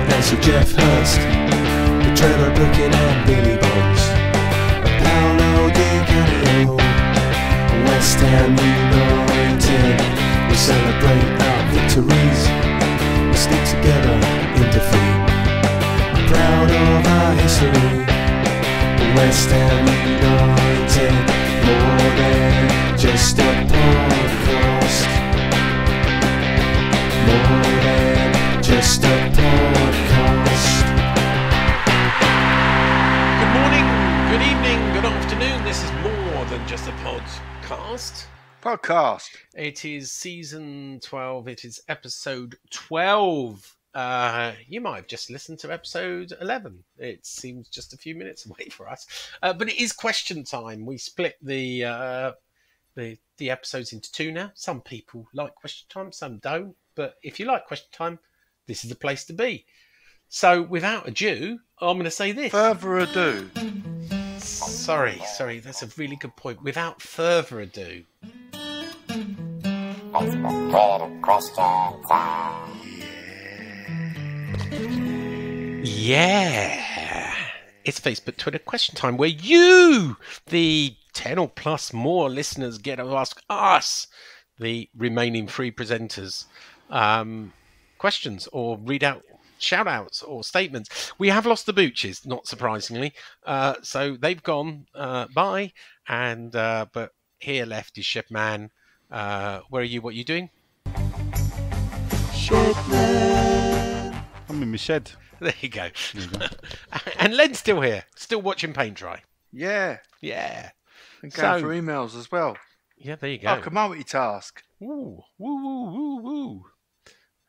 Pencil Jeff Hurst, the Trevor Brooking and Billy Bonds, and Paolo Di Canio, West Ham United. We celebrate our victories, we stick together in defeat. I'm proud of our history, West Ham United, more than just a podcast, more than just a podcast. Good morning, good evening, good afternoon. This is more than just a podcast. It is season 12. It is episode 12. You might have just listened to episode 11. It seems just a few minutes away for us. But it is question time. We split the episodes into two now. Some people like question time, some don't. But if you like question time, this is the place to be. So without ado, I'm going to say this. Further ado. Sorry, that's a really good point. Without further ado. Yeah. It's Facebook Twitter question time, where you, the 10 or plus more listeners, get to ask us, the remaining three presenters, questions or read out shout outs or statements. We have lost the Booches, not surprisingly. So they've gone bye. And but here left is Chef Man. Where are you? What are you doing? Shedman. I'm in my shed. There you go. And Len's still here, still watching paint dry. Yeah. Yeah. And going for emails as well. Yeah, there you go. I can multitask. Ooh, woo, woo, woo, woo.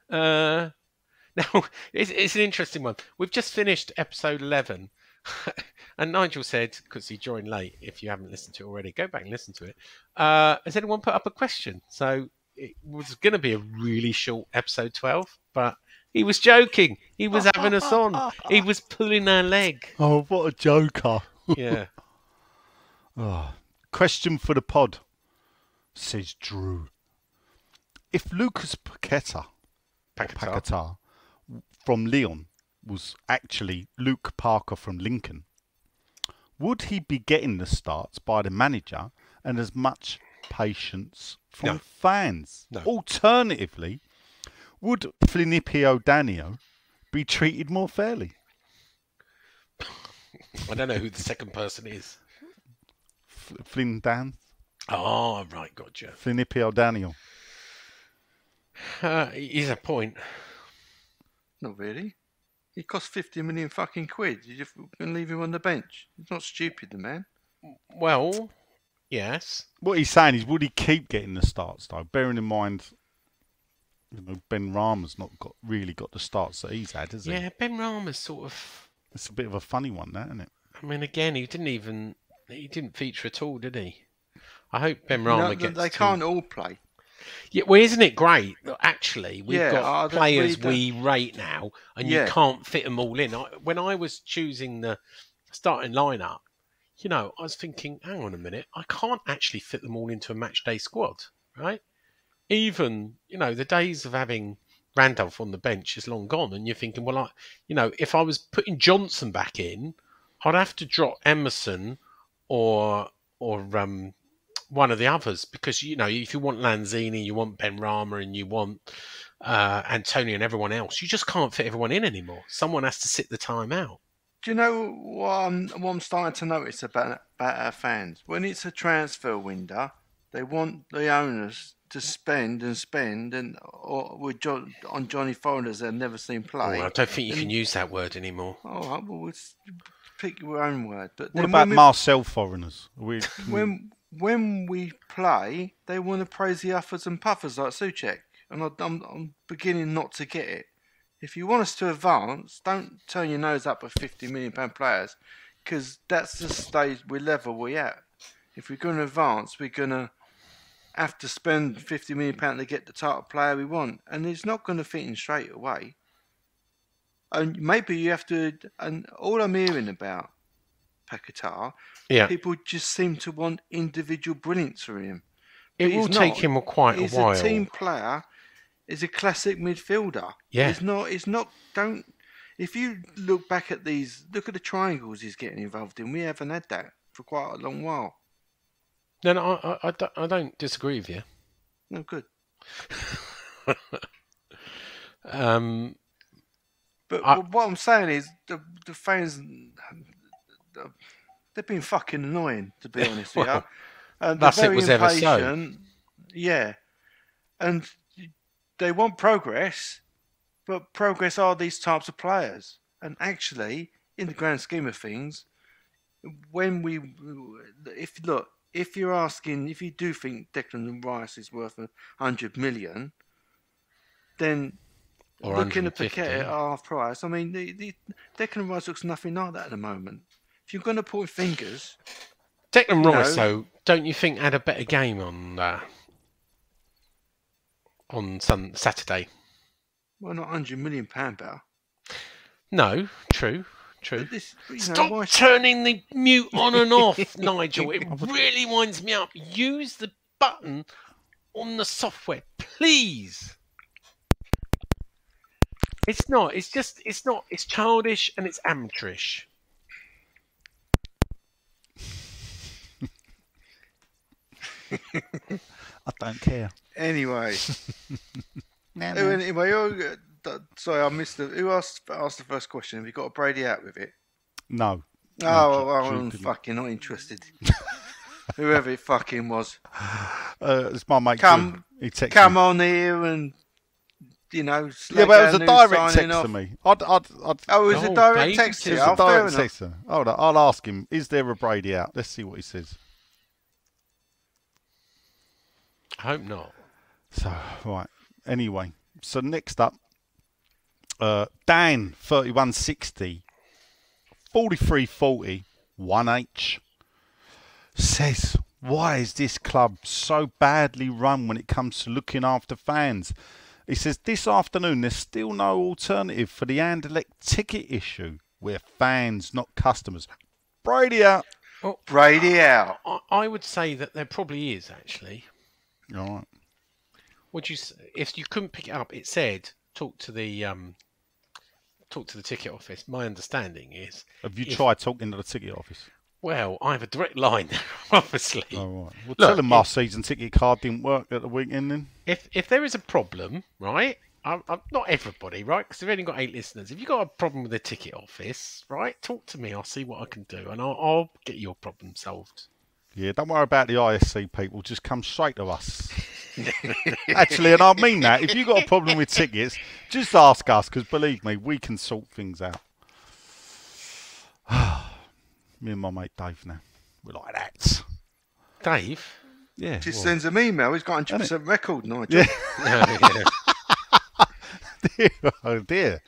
Now, it's an interesting one. We've just finished episode 11. And Nigel said, because he joined late, if you haven't listened to it already, go back and listen to it. Has anyone put up a question? So it was going to be a really short episode 12, but he was joking. He was having us on. He was pulling our leg. Oh, what a joker. Yeah. Question for the pod, says Drew. If Lucas Paqueta from Lyon was actually Luke Parker from Lincoln, would he be getting the starts by the manager and as much patience from fans? No. Alternatively, would Flinipio Danio be treated more fairly? I don't know who the second person is. Flynn Dan? Oh, right, gotcha. Flinipio Danio. He's a point. Not really. He cost 50 million fucking quid. You just can leave him on the bench. He's not stupid, the man. Well, yes. What he's saying is, would he keep getting the starts though? Bearing in mind, Ben Rama's not really got the starts that he's had, has he? Yeah, Ben Rama's sort of. It's a bit of a funny one, that, isn't it? I mean, again, he didn't feature at all, did he? I hope Ben Rama gets. They can't all play. Yeah, well, isn't it greght? Actually, we've Yeah, got players we rate now, and you Yeah. can't fit them all in. When I was choosing the starting lineup, I was thinking, hang on a minute, I can't actually fit them all into a match day squad, right? Even, the days of having Randolph on the bench is long gone, and you're thinking, well, if I was putting Johnson back in, I'd have to drop Emerson or one of the others, because if you want Lanzini, you want Ben Rama, and you want Antonio and everyone else, you just can't fit everyone in anymore. Someone has to sit the time out. Do you know what I'm starting to notice about our fans? When it's a transfer window, they want the owners to spend, on Johnny Foreigners they've never seen play. Oh, I don't think you can use that word anymore. All right, well, pick your own word. But What about Marcel Foreigners? When we play, they want to praise the uppers and puffers like Souček, and I'm beginning not to get it. If you want us to advance, don't turn your nose up at £50 million players, because that's the stage we're at. If we're going to advance, we're going to have to spend £50 million to get the type of player we want, and it's not going to fit in straight away. And maybe you have to. And all I'm hearing about Paquetá, people just seem to want individual brilliance from him. It will take him quite a while. He's a team player. He's a classic midfielder. Yeah. It's not. If you look back at look at the triangles he's getting involved in. We haven't had that for quite a long while. No, I don't disagree with you. No, good. But what I'm saying is the fans, they've been fucking annoying, to be honest with you. And that's they're it very was ever so. impatient. Yeah. And they want progress, but progress are these types of players. And actually, in the grand scheme of things, if you're asking, if you do think Declan Rice is worth 100 million, then Or looking at 150. Paquette at half price, I mean, the Declan Rice looks nothing like that at the moment. If you're going to point fingers, Declan Rice, though, don't you think had a better game on Saturday? well, not £100 million better. No, true. Stop turning the mute on and off, Nigel. It really winds me up. Use the button on the software, please. It's not. It's just. It's not. It's childish and it's amateurish. I don't care. Anyway. No. Anyway, sorry, I missed who asked the first question? Have you got a Brady out with it? No. I'm fucking not interested. Whoever it fucking was. It's my mate. Come He texted me. on here and, Yeah, but it was a direct text to me. Oh, it was a direct text to you. It's a Oh, fair direct enough. text. Hold on, I'll ask him. Is there a Brady out? Let's see what he says. I hope not. So, right. Anyway, so next up, Dan 3160 4340 1H says, why is this club so badly run when it comes to looking after fans? He says, this afternoon there's still no alternative for the Anderlecht ticket issue. We're fans, not customers. Brady out. Well, Brady out. I would say that there probably is, actually. All right. If you couldn't pick it up, it said talk to the ticket office. My understanding is. Have you tried talking to the ticket office? Well, I have a direct line, obviously. All right. Well, tell them my season ticket card didn't work at the weekend then. If there is a problem, right? I'm not everybody, right? Because we've only got 8 listeners. If you've got a problem with the ticket office, right, talk to me. I'll see what I can do, and I'll get your problem solved. Yeah, don't worry about the ISC people. Just come straight to us. Actually, and I mean that. If you've got a problem with tickets, just ask us, because believe me, we can sort things out. Me and my mate Dave now. We're like that. Dave? Yeah. Just sends an email. He's got 100% record, Nigel. Yeah. Oh dear.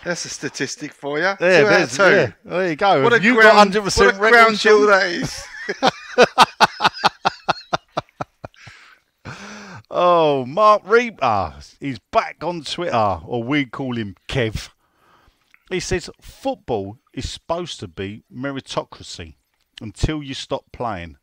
That's a statistic for you. Yeah, 2 out of 2. Yeah. There you go. What Have a you ground, got 100% what a record, ground jewel Sean? that is. Oh, Mark Reaper is back on Twitter, or we call him Kev. He says, football is supposed to be meritocracy until you stop playing.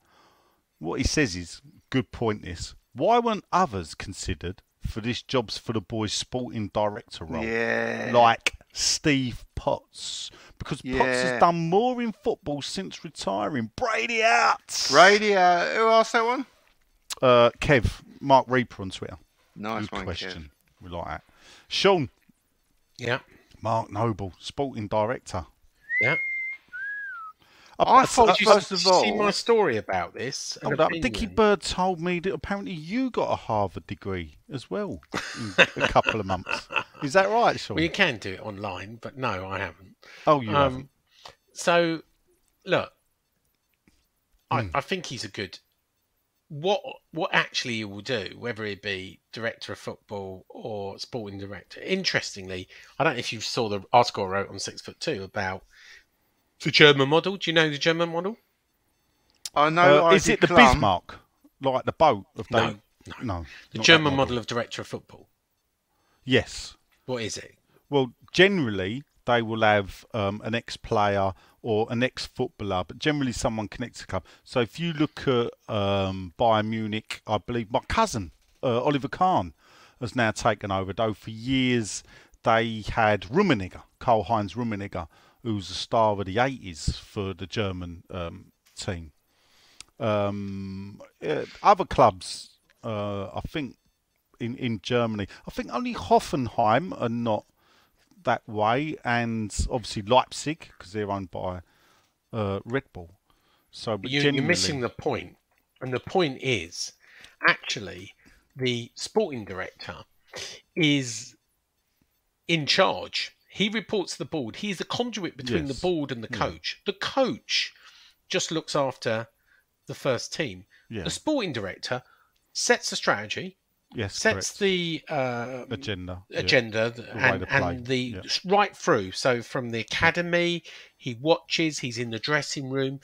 What he says is, good point this, why weren't others considered for this jobs for the boys sporting director role? Yeah. Like Steve Potts. Because Potts has done more in football since retiring. Brady out! Brady out. Who asked that one? Kev, Mark Reaper on Twitter. Nice good one, question. Kev. We like that. Sean. Yeah. Mark Noble, sporting director. Yeah. I thought, first of all, see my story about this. Hold up, Dickie Bird told me that apparently you got a Harvard degree as well in a couple of months. Is that right, Sean? Well, you can do it online, but no, I haven't. Oh, you haven't. So, look, I think he's a good. What actually he will do, whether it be director of football or sporting director. Interestingly, I don't know if you saw the article I wrote on 6'2" about the German model. Do you know the German model? I know. Is it the Bismarck, like the boat? No. The German model of director of football. Yes. What is it? Well, generally they will have an ex-player or an ex-footballer, but generally someone connected to the club. So if you look at Bayern Munich, I believe my cousin, Oliver Kahn, has now taken over, though for years they had Rummenigge Karl-Heinz Rummenigge, who's the star of the 80s for the German team. Other clubs, I think, in Germany, I think only Hoffenheim are not that way, and obviously Leipzig, because they're owned by Red Bull. So, but You're missing the point. And the point is, actually, the sporting director is in charge. He reports to the board. He's the conduit between the board and the coach. The coach just looks after the first team. Yeah. The sporting director sets the strategy, sets the agenda, and the right through. So from the academy, he watches. He's in the dressing room.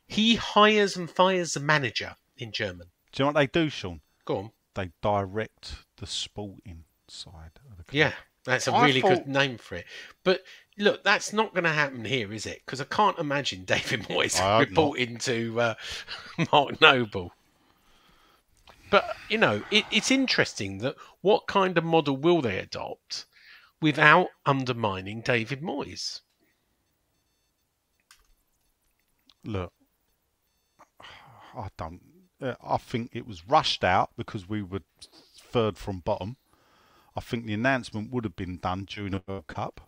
He hires and fires the manager in German. Do you know what they do, Sean? Go on. They direct the sporting side of the club. Yeah, that's a really good name for it. But look, that's not going to happen here, is it? Because I can't imagine David Moyes reporting to Mark Noble. But, you know, it's interesting that what kind of model will they adopt without undermining David Moyes? Look, I think it was rushed out because we were third from bottom. I think the announcement would have been done during the World Cup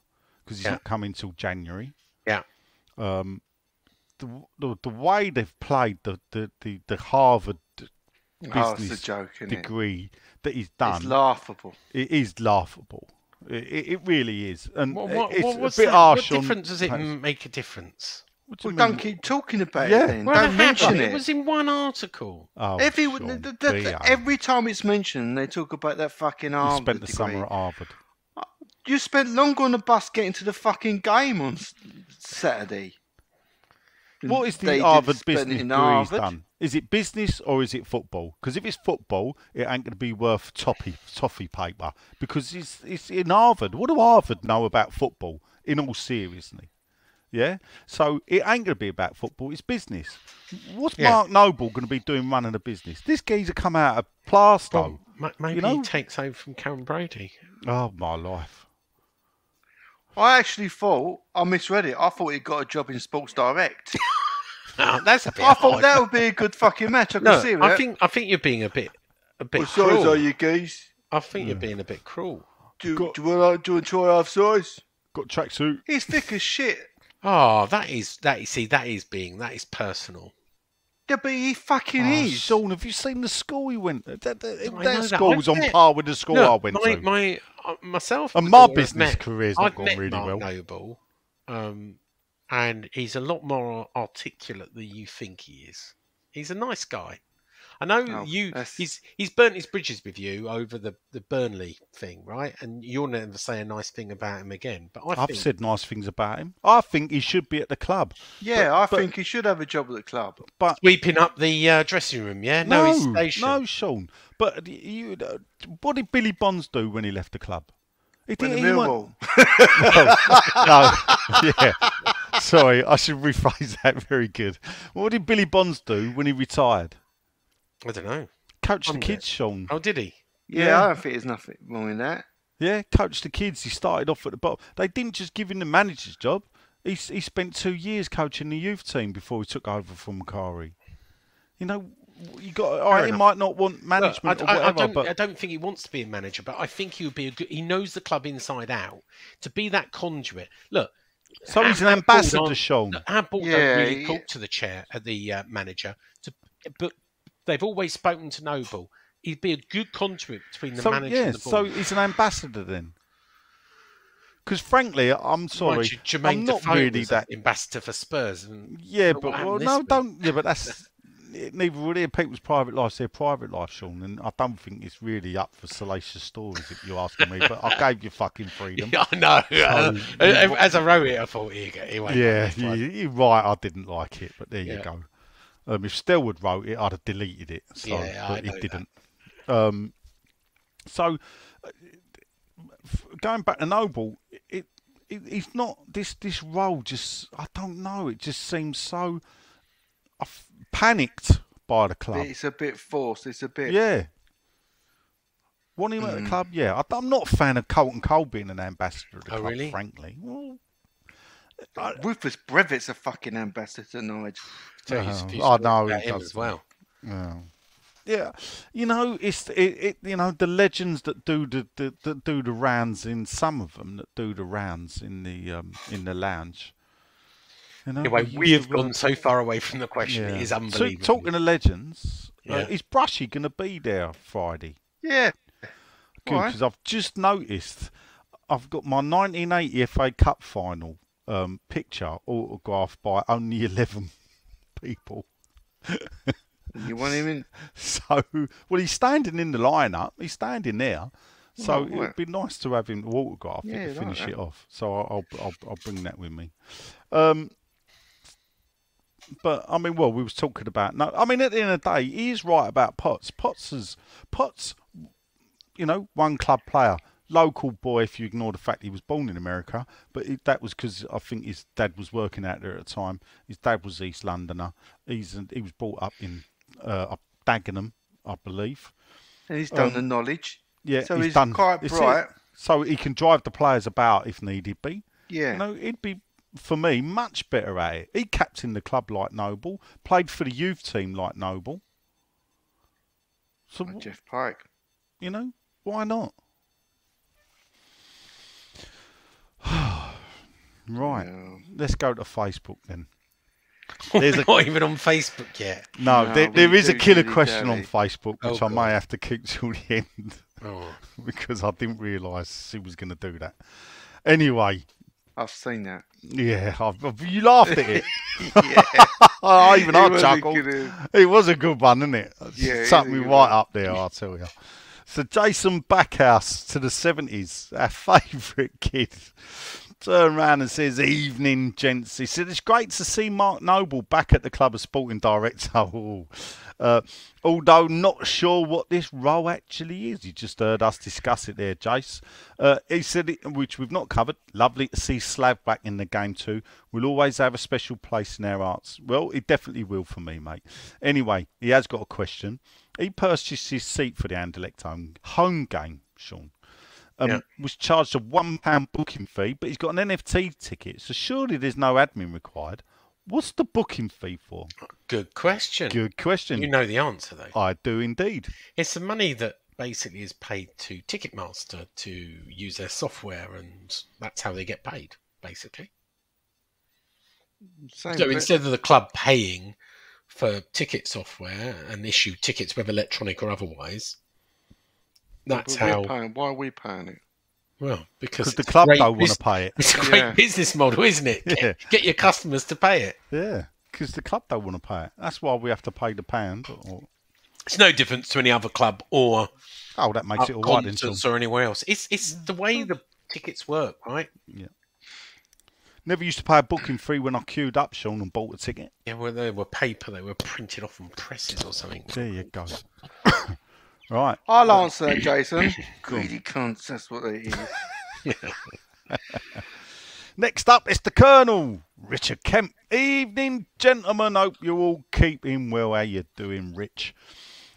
because he's not coming till January. Yeah. The way they've played the Harvard business degree that he's done, it's laughable. It is laughable. It really is. And it's a bit harsh. What difference does it make a difference? Well, don't keep talking about it then. Well, don't mention it. It was in one article. Oh, every time it's mentioned, they talk about that fucking Harvard. You spent the degree. summer at Harvard. You spent longer on the bus getting to the fucking game on Saturday. What is the Harvard business degree he's done? Is it business or is it football? Because if it's football, it ain't going to be worth toffee paper. Because it's in Harvard. What do Harvard know about football, in all seriousness? Yeah, so it ain't going to be about football. It's business. What's Mark Noble going to be doing running a business? This geezer come out of Plasto. Well, maybe he takes over from Karen Brady. Oh, my life. I actually thought, I misread it. I thought he got a job in Sports Direct. That's a bit I thought that would be a good fucking match. I can see that. I think you're being a bit what cruel. size are you, geese? I think you're being a bit cruel. Do you want to try half size? Got tracksuit. He's thick as shit. Oh, that is personal. Yeah, but he fucking is. Sean, have you seen the school he went to? That school's on par with the school I went to. Myself and my business career's not gone really Mark well. Noble, and he's a lot more articulate than you think he is. He's a nice guy. I know he's burnt his bridges with you over the Burnley thing, right? And you'll never say a nice thing about him again. But I've said nice things about him. I think he should be at the club. Yeah, I think he should have a job at the club. But sweeping up the dressing room, yeah? No, his station. No, Sean. But what did Billy Bonds do when he left the club? He Millwall. No, yeah. Sorry, I should rephrase that. Very good. What did Billy Bonds do when he retired? I don't know. Coached the kids, Sean. Oh, did he? Yeah, I don't think there's nothing wrong in that. Yeah, coached the kids. He started off at the bottom. They didn't just give him the manager's job. He spent 2 years coaching the youth team before he took over from Macari. You know, you got. He might not want management or whatever. I don't think he wants to be a manager, but I think he would be he knows the club inside out. To be that conduit. Look. So he's an ambassador, Sean. Our board don't really talk to the manager, but they've always spoken to Noble. He'd be a good conduit between the manager and the board. So he's an ambassador then. Because frankly, I'm sorry, I'm not really that ambassador for Spurs. And but that's neither would their people's private lives, their private life, Sean. And I don't think it's really up for salacious stories if you're asking me. But I gave you fucking freedom. Yeah, I know. So, as I wrote it, I thought he won't. Yeah, you're right. I didn't like it, but there you go. If Stelwood wrote it, I'd have deleted it. So, but he didn't. So, going back to Noble, he's not this role. Just I don't know. It just seems so panicked by the club. It's a bit forced. It's a bit. Yeah. Want him at the club? Yeah. I'm not a fan of Colton Cole being an ambassador of the club, really? frankly. Well, Rufus Brevitt's a fucking ambassador, Nigel. Tell you, if you I spoke know about he him does. as well. Yeah, you know, you know, the legends that do the rounds in some of them that do the rounds in the lounge. You know, Anyway, we have gone so far away from the question. Yeah. It is So, unbelievable. talking of legends, Yeah. is Brushy going to be there Friday? Yeah. Good, Why? because I've just noticed I've got my 1980 FA Cup final picture autographed by only 11 people. You want him in? So, well, he's standing in the lineup. He's standing there. So Right. it'd be nice to have him to autograph it Yeah, to finish like it that. off. So I'll bring that with me. But I mean, well, we was talking about no. I mean, at the end of the day, he is right about Potts. Potts, you know, one club player, local boy. If you ignore the fact he was born in America, but that was because I think his dad was working out there at the time. His dad was East Londoner. He was brought up in Dagenham, I believe. And he's done the knowledge. Yeah, So he's quite it's bright. it. So he can drive the players about if needed be. Yeah. You know, he'd be, for me, much better at it. He captained the club like Noble, played for the youth team like Noble. So, Like Jeff Pike. you know, why not? Right, Yeah. let's go to Facebook then. There's not even on Facebook yet. No, No, there we is a do killer really question on dirty. Facebook, which Oh, I may God. have to keep till the end Oh. because I didn't realise he was going to do that. Anyway, I've seen that. yeah, you laughed at it. Yeah. I even I It was a chuckled. good, It was a good one, isn't it? Yeah, it Sucked is a me good right one. up there, I'll tell you. So Jason Backhouse to the 70s, our favourite kid, turned around and says, "Evening, gents." He said, "It's great to see Mark Noble back at the club as sporting director. Ooh. Although not sure what this role actually is." You just heard us discuss it there, Jace. He said, which we've not covered, "Lovely to see Slav back in the game too. We'll always have a special place in our hearts." Well, it definitely will for me, mate. Anyway, he has got a question. He purchased his seat for the Anderlecht home game, Sean. Was charged a £1 booking fee, but he's got an NFT ticket, so surely there's no admin required. What's the booking fee for? Good question. Good question. You know the answer, though. I do indeed. It's the money that basically is paid to Ticketmaster to use their software, and that's how they get paid, basically. Same So bit. instead of the club paying for ticket software and issue tickets, whether electronic or otherwise, that's But we're how. paying. Why are we paying it? Well, because Because the it's a club great don't want bus- to pay it. It's a great Yeah. business model, isn't it? Yeah. Get your customers to pay it. Yeah, because the club don't want to pay it. That's why we have to pay the pound. It's no difference to any other club or Oh, that makes it all right then, Sean. concerts or anywhere else. It's the way the tickets work, right? Yeah. Never used to pay a booking fee when I queued up, Sean, and bought a ticket. Yeah, well, they were paper. They were printed off on presses or something. There you go. Right. I'll answer that, Jason. Greedy cunts, that's what it is. Next up, it's the Colonel, Richard Kemp. Evening, gentlemen. Hope you're all keeping well. How you doing, Rich?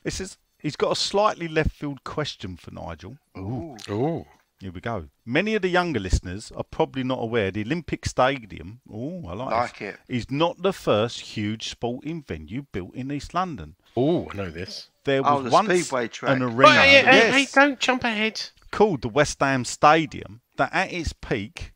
It says he's got a slightly left field question for Nigel. Ooh. Oh, Here we go. Many of the younger listeners are probably not aware the Olympic Stadium, I like it. is not the first huge sporting venue built in East London. I know this. There Oh, was the once Speedway track. an arena Hey, don't jump ahead. called the West Ham Stadium that at its peak,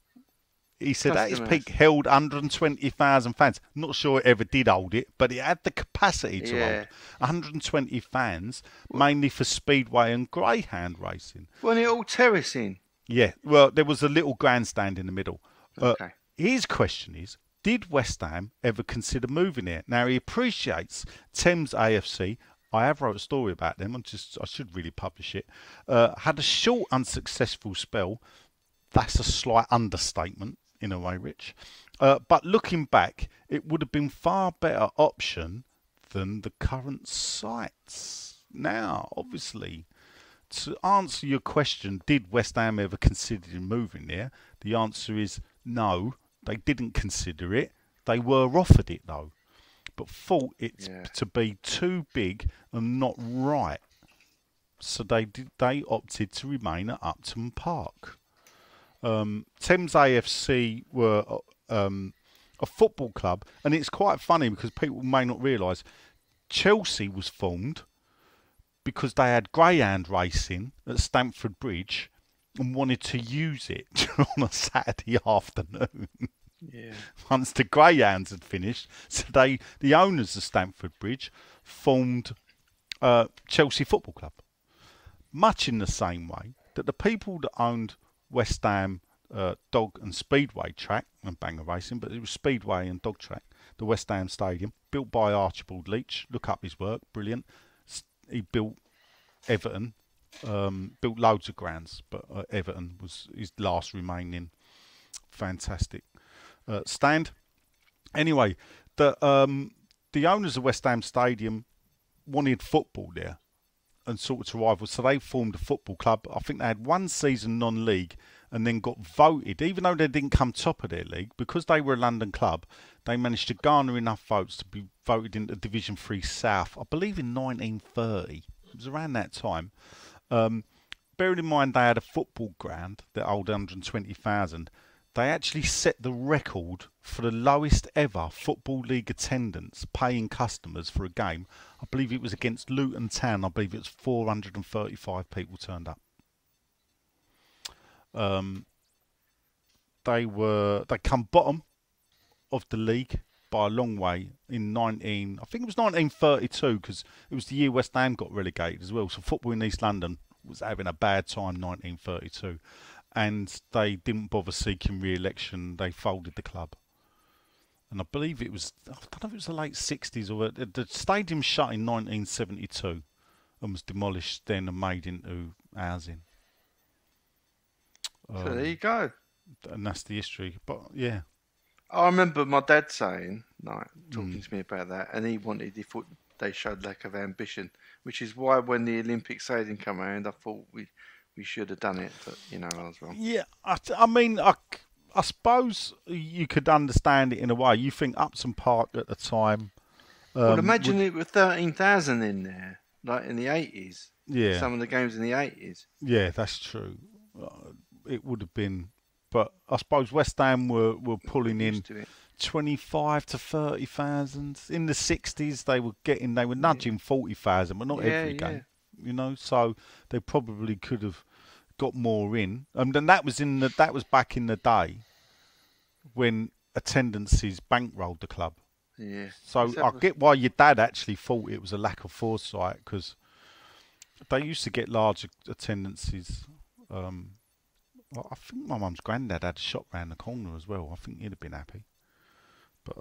he said at its Customers. peak held 120,000 fans. Not sure it ever did hold it, but it had the capacity to Yeah. hold 120 fans, mainly for speedway and greyhound racing. Wasn't it all terracing? Yeah, well, there was a little grandstand in the middle. Okay. His question is, did West Ham ever consider moving there? Now, he appreciates Thames AFC. I have wrote a story about them. I should really publish it. Had a short, unsuccessful spell. That's a slight understatement, in a way, Rich. But looking back, it would have been far better option than the current sites. Now, obviously, to answer your question, did West Ham ever consider moving there? The answer is no, they didn't consider it. They were offered it though, but thought it to be too big and not right. so they opted to remain at Upton Park. Thames AFC were a football club, and it's quite funny because people may not realise Chelsea was formed because they had greyhound racing at Stamford Bridge and wanted to use it on a Saturday afternoon. Yeah. Once the greyhounds had finished, so the owners of Stamford Bridge formed Chelsea Football Club. Much in the same way that the people that owned West Ham Dog and Speedway track and Banger Racing, but it was Speedway and Dog track, the West Ham Stadium, built by Archibald Leach. Look up his work, brilliant. He built Everton, built loads of grounds, but Everton was his last remaining fantastic stand. Anyway, the owners of West Ham Stadium wanted football there and sort of rival, so they formed a football club. I think they had one season non-league and then got voted, even though they didn't come top of their league, because they were a London club, they managed to garner enough votes to be voted into Division 3 South, I believe in 1930. It was around that time. Bearing in mind they had a football ground that held 120,000, they actually set the record for the lowest ever Football League attendance paying customers for a game. I believe it was against Luton Town. I believe it was 435 people turned up. They come bottom of the league by a long way in I think it was 1932, because it was the year West Ham got relegated as well. So football in East London was having a bad time, 1932. And they didn't bother seeking re-election. They folded the club. And I believe it was, I don't know if it was the late 60s or the stadium shut in 1972 and was demolished then and made into housing. So there you go. And that's the history. But yeah. I remember my dad saying, talking to me about that, and he thought they showed lack of ambition, which is why when the Olympic sailing came around, I thought we should have done it, but I was wrong. Yeah, I mean, I suppose you could understand it in a way. You think Upton Park at the time. Well, imagine it with 13,000 in there, like in the 80s. Yeah. Some of the games in the 80s. Yeah, that's true. It would have been, but I suppose West Ham were pulling in 25 to 30,000. In the 60s, they were nudging 40,000, but not every game. So they probably could have got more in. And then that was back in the day when attendances bankrolled the club. Yeah. So I get why your dad actually thought it was a lack of foresight, because they used to get large attendances. I think my mum's granddad had a shop round the corner as well. I think he'd have been happy. But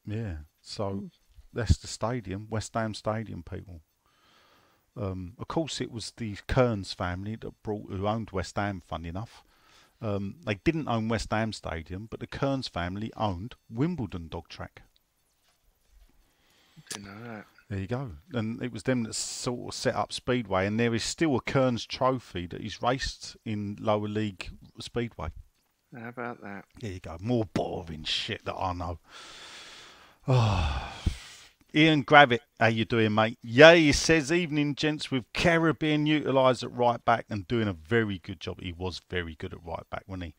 yeah. So that's the stadium, West Ham Stadium, people. Of course, it was the Kearns family who owned West Ham, funny enough. They didn't own West Ham Stadium, but the Kearns family owned Wimbledon Dog Track. Didn't know that. There you go. And it was them that sort of set up Speedway, and there is still a Kearns trophy that is raced in lower league Speedway. How about that? There you go. More boring shit that I know. Oh. Ian Gravitt, how you doing, mate? Yeah, he says, evening, gents, with Caribbean utilised at right back and doing a very good job. He was very good at right back, wasn't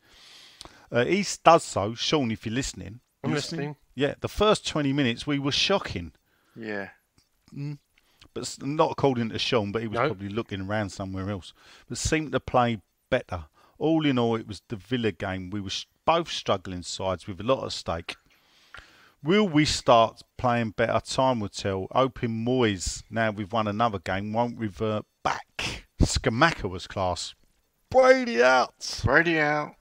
he? He does so. Sean, if you're listening. I'm listening. Yeah, the first 20 minutes we were shocking. Yeah. But not according to Sean, but he was probably looking around somewhere else. But seemed to play better. All in all, it was the Villa game. We were both struggling sides with a lot at stake. Will we start playing better? Time will tell. Hoping Moyes, now we've won another game, won't revert back. Skamaka was class. Brady out. Brady out.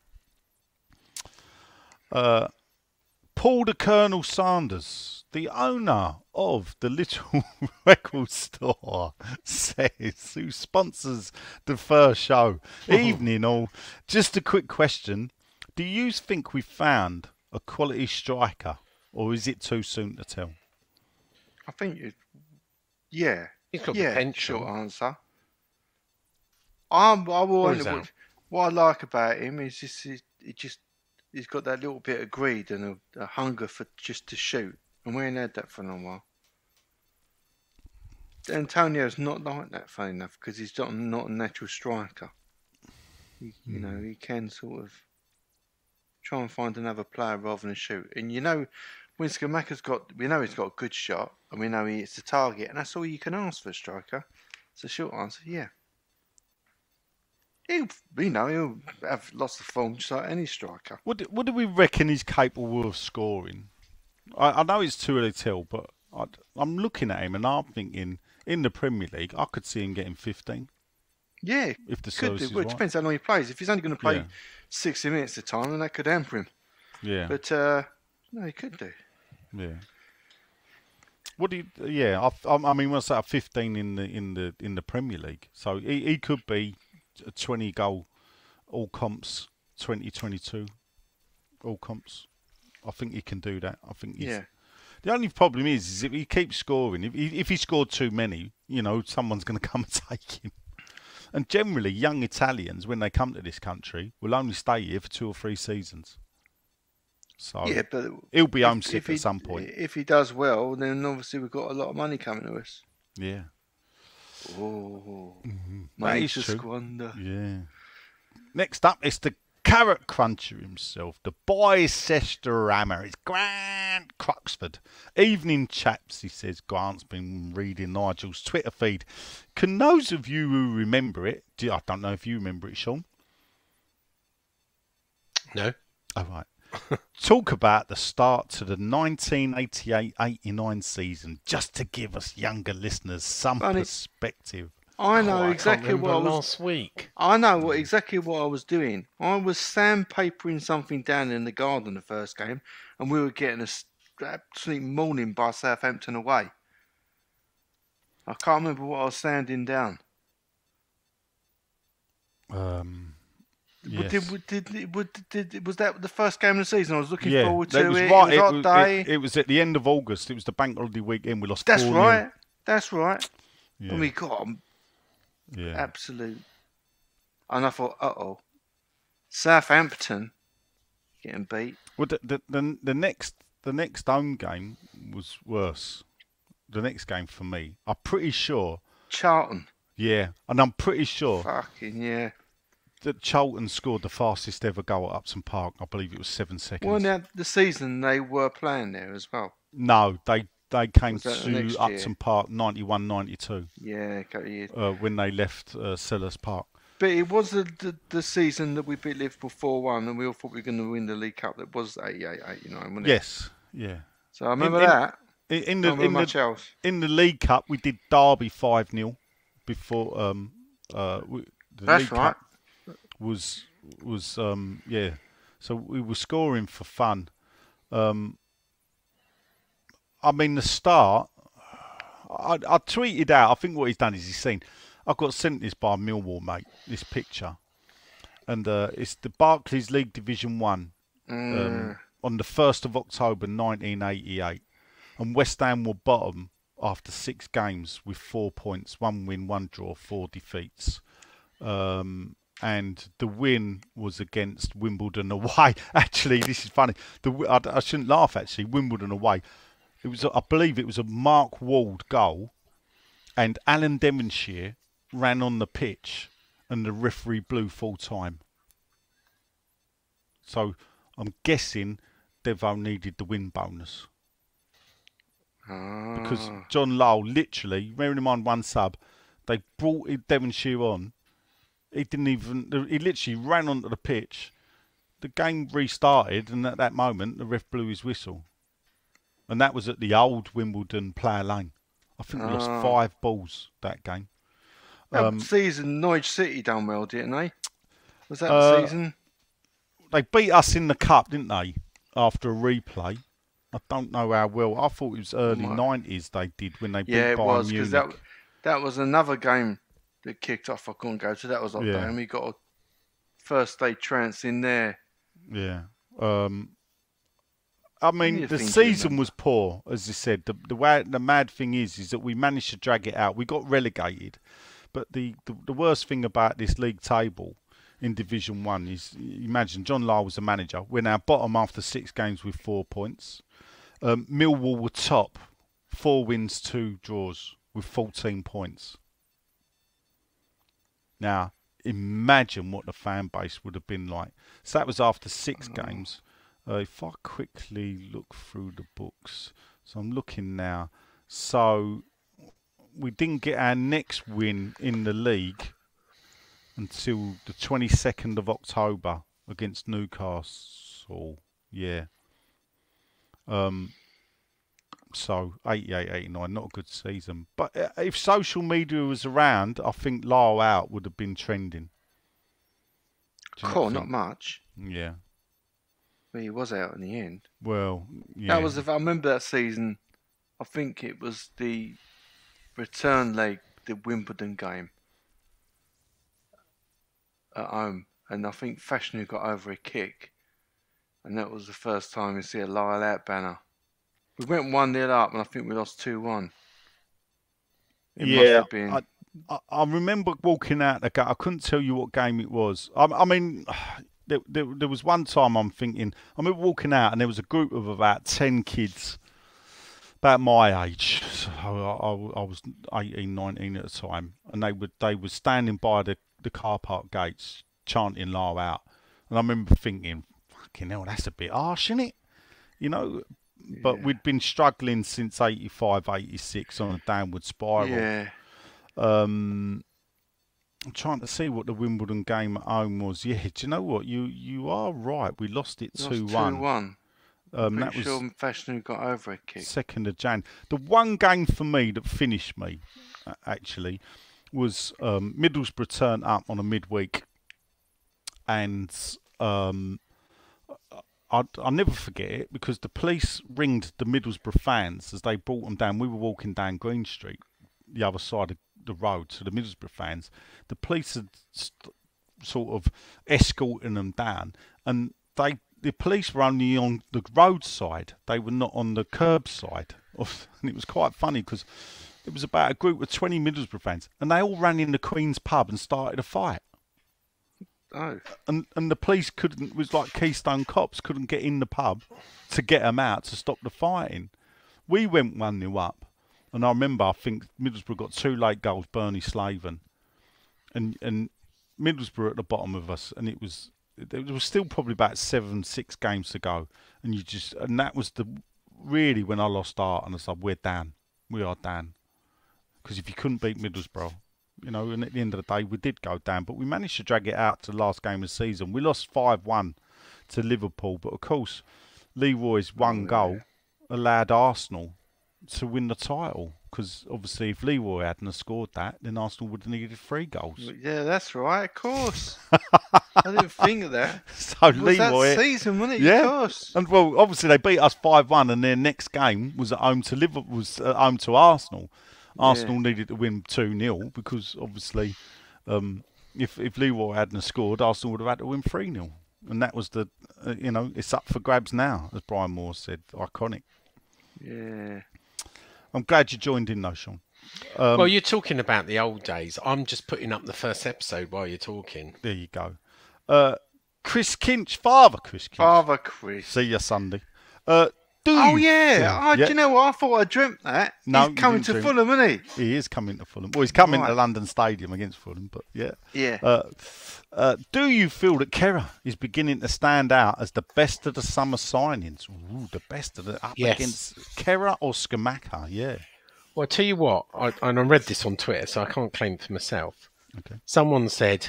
Paul the Colonel Sanders, the owner of the Little Record Store, says, who sponsors the first show. Evening all. Just a quick question. Do you think we found a quality striker? Or is it too soon to tell? I think He's got potential. Short answer. What I like about him is he's got that little bit of greed and a hunger for just to shoot, and we ain't had that for a long while. Antonio's not like that, funny enough, because he's not a natural striker. You know, he can sort of try and find another player rather than shoot. And you know, when Skamaka's we know he's got a good shot, and we know he hits the target, and that's all you can ask for a striker. It's a short answer, yeah. He'll have lots of form just like any striker. What do we reckon he's capable of scoring? I know it's too early to tell, but I'm looking at him and I'm thinking, in the Premier League, I could see him getting 15. Yeah, if the could service do. is Well, it right. depends how long he plays. If he's only going to play 60 minutes at a time, then that could hamper him. Yeah. But no, he could do. Yeah. What do you? Yeah, I mean, what's that? 15 in the Premier League. So he could be a 20 goal all comps 2022 all comps. I think he can do that. I think he's. Yeah. The only problem is if he keeps scoring, if he scored too many, you know, someone's going to come and take him. And generally, young Italians, when they come to this country, will only stay here for 2 or 3 seasons. So Yeah, but he'll be homesick at some point. If he does well, then obviously we've got a lot of money coming to us. Yeah. Oh, That money is to true. squander. Yeah. Next up, it's the carrot cruncher himself, the Bicester Hammer. It's Grant Cruxford. Evening, chaps, he says. Grant's been reading Nigel's Twitter feed. Can those of you who remember it, I don't know if you remember it, Sean. No. Oh, right. Talk about the start to the 1988-89 season, just to give us younger listeners some perspective. I know exactly what what I was. last week. I know exactly what I was doing. I was sandpapering something down in the garden the first game, and we were getting a absolute morning by Southampton away. I can't remember what I was sanding down. Yes. Was that the first game of the season? I was looking forward to it. Was it. right. It was a hot day. It was at the end of August. It was the bank holiday weekend. We lost 4-0. That's right. That's right. Yeah. And we got absolute. And I thought, Southampton getting beat. Well, the next home game was worse. The next game for me, I'm pretty sure. Charlton. Yeah, and I'm pretty sure. Fucking yeah. That Charlton scored the fastest ever goal at Upton Park. I believe it was 7 seconds. Well, now the season they were playing there as well. No, they came Was that the to next Upton year? Park 91-92 Yeah, a couple of years. when they left Sellers Park. But it was the season that we beat Liverpool 4-1 and we all thought we were going to win the League Cup. That was 88-89, wasn't it? Yes, yeah. So I remember that. In Not remember much else. in the League Cup, we did Derby 5-0 before the That's League right. Cup was yeah. So we were scoring for fun. I mean, the start. I tweeted out. I think what he's done is he's seen. I got sent this by a Millwall mate. This picture, and it's the Barclays League Division 1 on the 1st of October 1988, and West Ham were bottom after 6 games with 4 points, 1 win, 1 draw, 4 defeats. And the win was against Wimbledon away. Actually, this is funny. I shouldn't laugh. Actually, Wimbledon away. It was, I believe, it was a Mark Wald goal, and Alan Devonshire ran on the pitch, and the referee blew full time. So I'm guessing Devo needed the win bonus because John Lowell literally, bearing in mind 1 sub, they brought Devonshire on. He literally ran onto the pitch. The game restarted, and at that moment, the ref blew his whistle. And that was at the old Wimbledon Player Lane. I think we lost 5 balls that game. That season, Norwich City done well, didn't they? Was that the season? They beat us in the cup, didn't they? After a replay. I don't know how well. I thought it was early 90s they did when they beat Bayern Munich. Yeah, it was, because that was another game that kicked off. I couldn't go to. That was like and we got a first day trance in there. Yeah. I mean, the season was poor, as I said. The mad thing is that we managed to drag it out. We got relegated, but the worst thing about this league table in Division 1 is, imagine John Lyle was the manager. We're now bottom after 6 games with 4 points. Millwall were top, 4 wins, 2 draws with 14 points. Now, imagine what the fan base would have been like. So that was after 6 games. If I quickly look through the books, so I'm looking now. So we didn't get our next win in the league until the 22nd of October against Newcastle. Yeah. So 88, 89, not a good season. But if social media was around, I think Lyle out would have been trending. Cool, not much. Yeah. But he was out in the end. Well, yeah. That was, if I remember that season, I think it was the return leg, the Wimbledon game at home. And I think Fashanu got over a kick. And that was the first time you see a Lyle out banner. We went 1-0 up, and I think we lost 2-1. Yeah, I remember walking out the gate. I couldn't tell you what game it was. I mean, there was one time I'm thinking, I remember walking out, and there was a group of about 10 kids, about my age. So I was 18, 19 at the time, and they were standing by the car park gates chanting Lyle out. And I remember thinking, fucking hell, that's a bit harsh, isn't it? You know. But we'd been struggling since 85, 86 on a downward spiral. Yeah. I'm trying to see what the Wimbledon game at home was. Yeah, do you know what? You are right. We lost it 2-1. 2-1. That was sure Fashanu got over a kick. 2nd of Jan. The one game for me that finished me, actually, was Middlesbrough turned up on a midweek. And I'll never forget it because the police ringed the Middlesbrough fans as they brought them down. We were walking down Green Street, the other side of the road, to the Middlesbrough fans. The police had sort of escorting them down, and the police were only on the roadside. They were not on the curbside. And it was quite funny because it was about a group of 20 Middlesbrough fans, and they all ran in the Queen's pub and started a fight. Oh. And the police couldn't, it was like Keystone Cops, couldn't get in the pub to get them out to stop the fighting. We went 1-0 up, and I remember, I think Middlesbrough got 2 late goals, Bernie Slaven, and Middlesbrough at the bottom of us, and there was still probably about 7-6 games to go, and that was really when I lost heart, and I said, we're down, we are down, because if you couldn't beat Middlesbrough, you know, and at the end of the day, we did go down, but we managed to drag it out to the last game of the season. We lost 5-1 to Liverpool, but of course, Leroy's one goal allowed Arsenal to win the title, because obviously if Leroy hadn't scored that, then Arsenal would have needed 3 goals. Yeah, that's right, of course. I didn't think of that. So it was Leroy, that season, wasn't it? yeah, Of course. and well, obviously they beat us 5-1, and their next game was at home to Liverpool, was at home to Arsenal. Arsenal needed to win 2-0 because obviously, if Leroy hadn't scored, Arsenal would have had to win 3-0, and that was it's up for grabs now, as Brian Moore said. Iconic. Yeah. I'm glad you joined in, though, Sean. Well, you're talking about the old days. I'm just putting up the first episode while you're talking. There you go. Chris Kinch, Father Chris Kinch. Father Chris. See you Sunday. Do you yeah. Do you know what? I thought I dreamt that. No, he's coming to Fulham, isn't he? He is coming to Fulham. Well, he's coming to London Stadium against Fulham, but yeah. Yeah. Do you feel that Kera is beginning to stand out as the best of the summer signings? Ooh, the best of the against Kera or Skamaka? Yeah. Well, I tell you what, I read this on Twitter, so I can't claim it for myself. Okay. Someone said,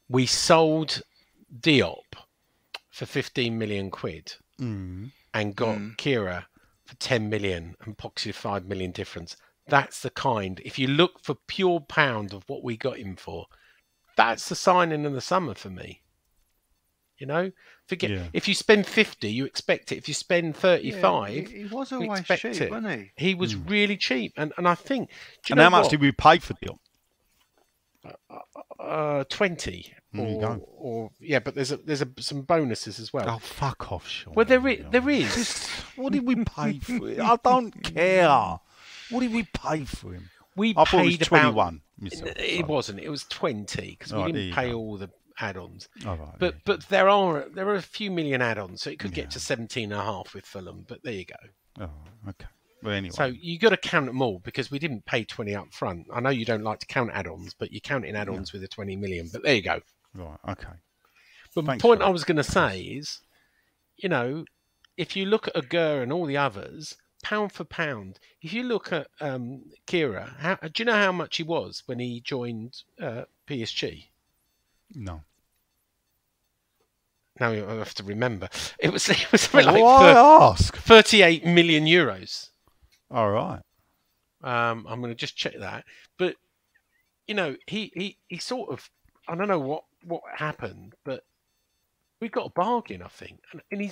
we sold Diop for 15 million quid and got Kira for 10 million and pocketed 5 million difference. That's the kind, if you look for pure pound of what we got him for, that's the signing of the summer for me. You know, if you spend 50, you expect it. If you spend 35, he was always cheap, wasn't he? He was really cheap, and I think. How much did we pay for Diop? 20. But there's some bonuses as well. Oh, fuck off, Sean. Well, there is. What did we pay for him? I don't care. What did we pay for him? I thought it was 21. It wasn't. It was 20 because we didn't pay all the add-ons. Oh, right, but there are a few million add-ons, so it could get to 17.5 with Fulham. But there you go. Oh, okay. But anyway. So you got to count them all because we didn't pay 20 up front. I know you don't like to count add-ons, but you're counting add-ons with the 20 million. But there you go. Right, okay. But Thanks the point for I that. was going to say is, you know, if you look at Agur and all the others, pound for pound, if you look at Kira, do you know how much he was when he joined PSG? No. Now I have to remember. It was something Why like ask? 38 million euros. All right. I'm going to just check that. But, you know, he sort of, I don't know what happened, but we got a bargain, I think. And he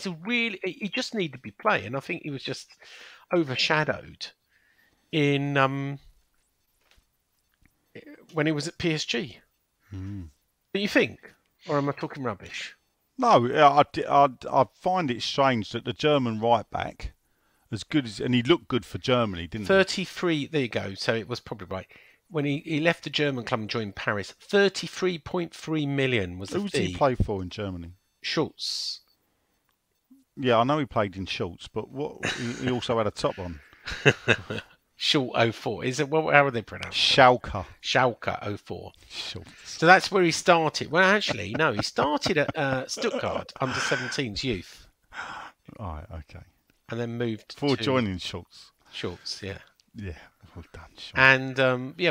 just needed to be playing. I think he was just overshadowed in when he was at PSG. Do you think? Or am I talking rubbish? No, I find it strange that the German right back, as good as, and he looked good for Germany, didn't 33, there you go. So it was probably right. When he left the German club and joined Paris, 33.3 million was he? the Who did fee. he play for in Germany? Schultz. Yeah, I know he played in Schultz, but he also had a top on. Schultz 04. Is it, how would they pronounce it? Schalke. Schalke 04. Schultz. So that's where he started. Well, actually, no, he started at Stuttgart under 17s youth Right, okay. and then moved Before to joining Schultz. Schultz, yeah. Yeah, well done, Schultz. And